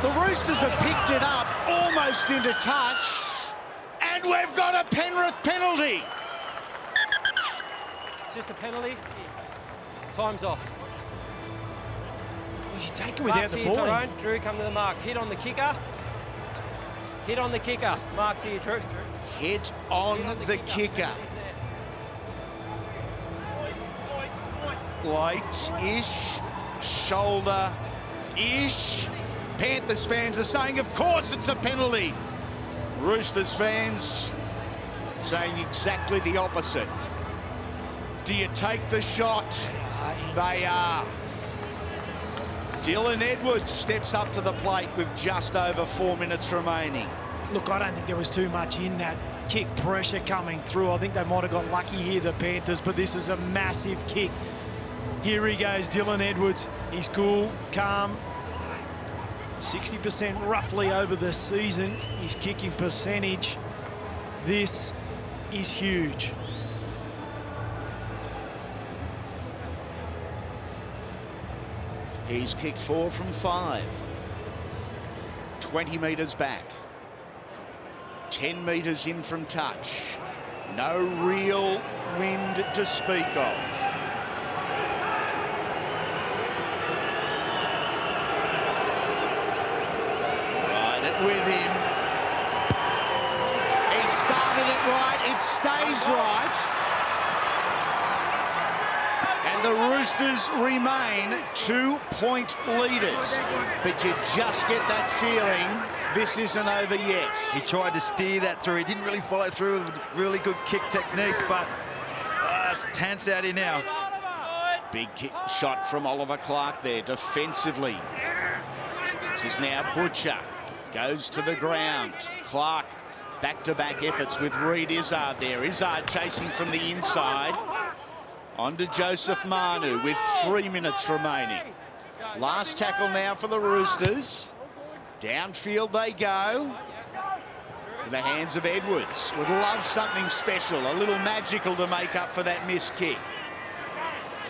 S1: The Roosters have picked it up almost into touch. And we've got a Penrith penalty.
S6: It's just a penalty. Time's off.
S3: Was he taken without
S6: Mark's
S3: the
S6: here,
S3: ball?
S6: Tyrone. Drew, come to the mark. Hit on the kicker. Hit on the kicker. Mark's here, Drew.
S1: Hit on the kicker. Light-ish, shoulder-ish. Panthers fans are saying, of course it's a penalty. Roosters fans saying exactly the opposite. Do you take the shot? They are. Dylan Edwards steps up to the plate with just over 4 minutes remaining.
S3: Look, I don't think there was too much in that kick pressure coming through. I think they might have got lucky here, the Panthers, but this is a massive kick. Here he goes, Dylan Edwards. He's cool, calm. 60% roughly over the season. His kicking percentage. This is huge.
S1: He's kicked 4 from 5. 20 metres back. 10 metres in from touch. No real wind to speak of. Right it with him. He started it right. It stays right. And the Roosters remain 2-point leaders. But you just get that feeling this isn't over yet.
S2: He tried to steer that through. He didn't really follow through with really good kick technique, but it's tense out here now.
S1: Big kick shot from Oliver Clark there defensively. This is now Butcher. Goes to the ground. Clark back-to-back efforts with Reid Izzard there. Izzard chasing from the inside. On to Joseph Manu with 3 minutes remaining. Last tackle now for the Roosters. Downfield they go. To the hands of Edwards. Would love something special, a little magical to make up for that missed kick.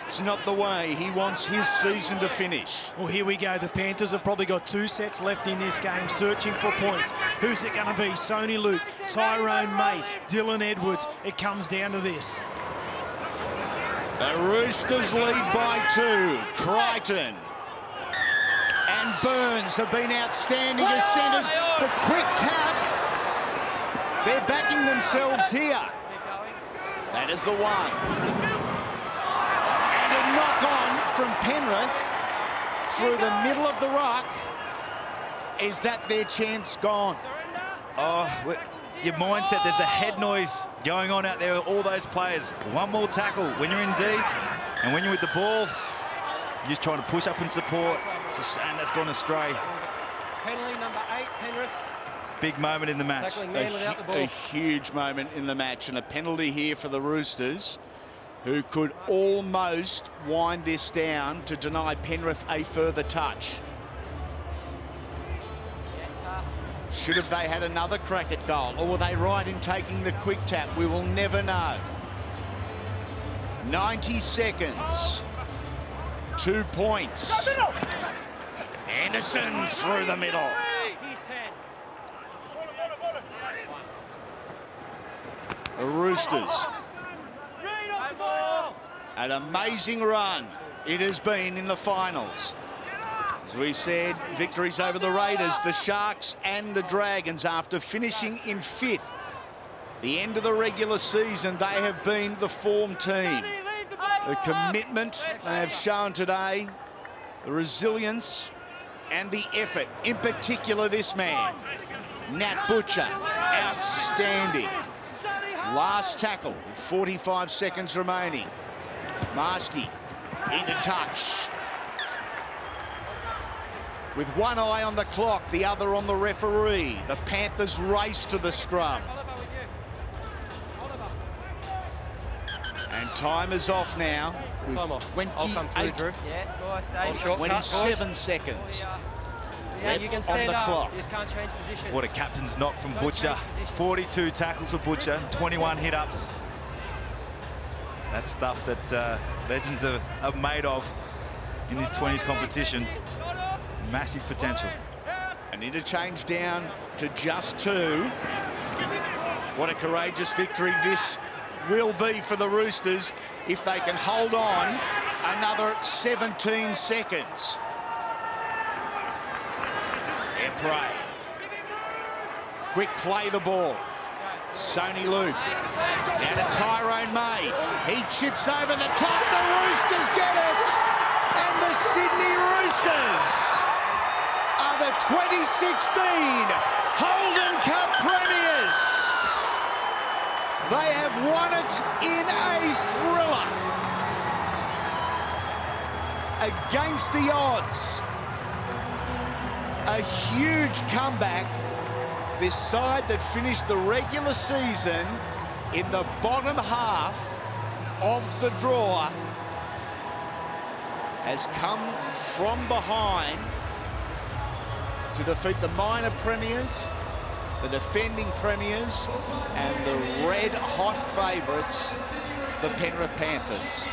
S1: It's not the way he wants his season to finish.
S3: Well, here we go. The Panthers have probably got 2 sets left in this game, searching for points. Who's it going to be? Sony Luke, Tyrone May, Dylan Edwards. It comes down to this.
S1: The Roosters lead by 2. Crichton and Burns have been outstanding as centres. The quick tap. They're backing themselves here. That is the one. And a knock-on from Penrith through the middle of the ruck. Is that their chance gone?
S2: Oh, your mindset, there's the head noise going on out there with all those players. One more tackle when you're in D, and when you're with the ball, you're just trying to push up and support, and that's gone astray.
S6: Penalty number 8, Penrith.
S2: Big moment in the match.
S6: Tackling man without the ball.
S1: A huge moment in the match, and a penalty here for the Roosters. who could almost wind this down to deny Penrith a further touch. Should have they had another crack at goal, or were they right in taking the quick tap? We will never know. 90 seconds. 2 points. Anderson through the middle. The Roosters. An amazing run it has been in the finals. As we said, victories over the Raiders, the Sharks and the Dragons after finishing in 5th. The end of the regular season, they have been the form team. The commitment they have shown today, the resilience and the effort, in particular this man, Nat Butcher, outstanding. Last tackle with 45 seconds remaining. Marski into touch. With one eye on the clock, the other on the referee. The Panthers race to the scrum. And time is off now with 27 seconds
S6: You can
S1: on
S6: stand
S1: the
S6: up.
S1: clock.
S6: You just can't change position.
S2: What a captain's knock from Butcher. 42 tackles for Butcher, 21 hit-ups. That's stuff that legends are made of in this 20s competition. Massive potential.
S1: An interchange down to just 2. What a courageous victory this will be for the Roosters if they can hold on another 17 seconds. Epray. Quick play the ball. Sony Luke. Now to Tyrone May. He chips over the top. The Roosters get it. And the Sydney Roosters are the 2016 Holden Cup premiers. They have won it in a thriller. Against the odds. A huge comeback. This side that finished the regular season in the bottom half of the draw has come from behind to defeat the minor premiers, the defending premiers, and the red-hot favourites, the Penrith Panthers.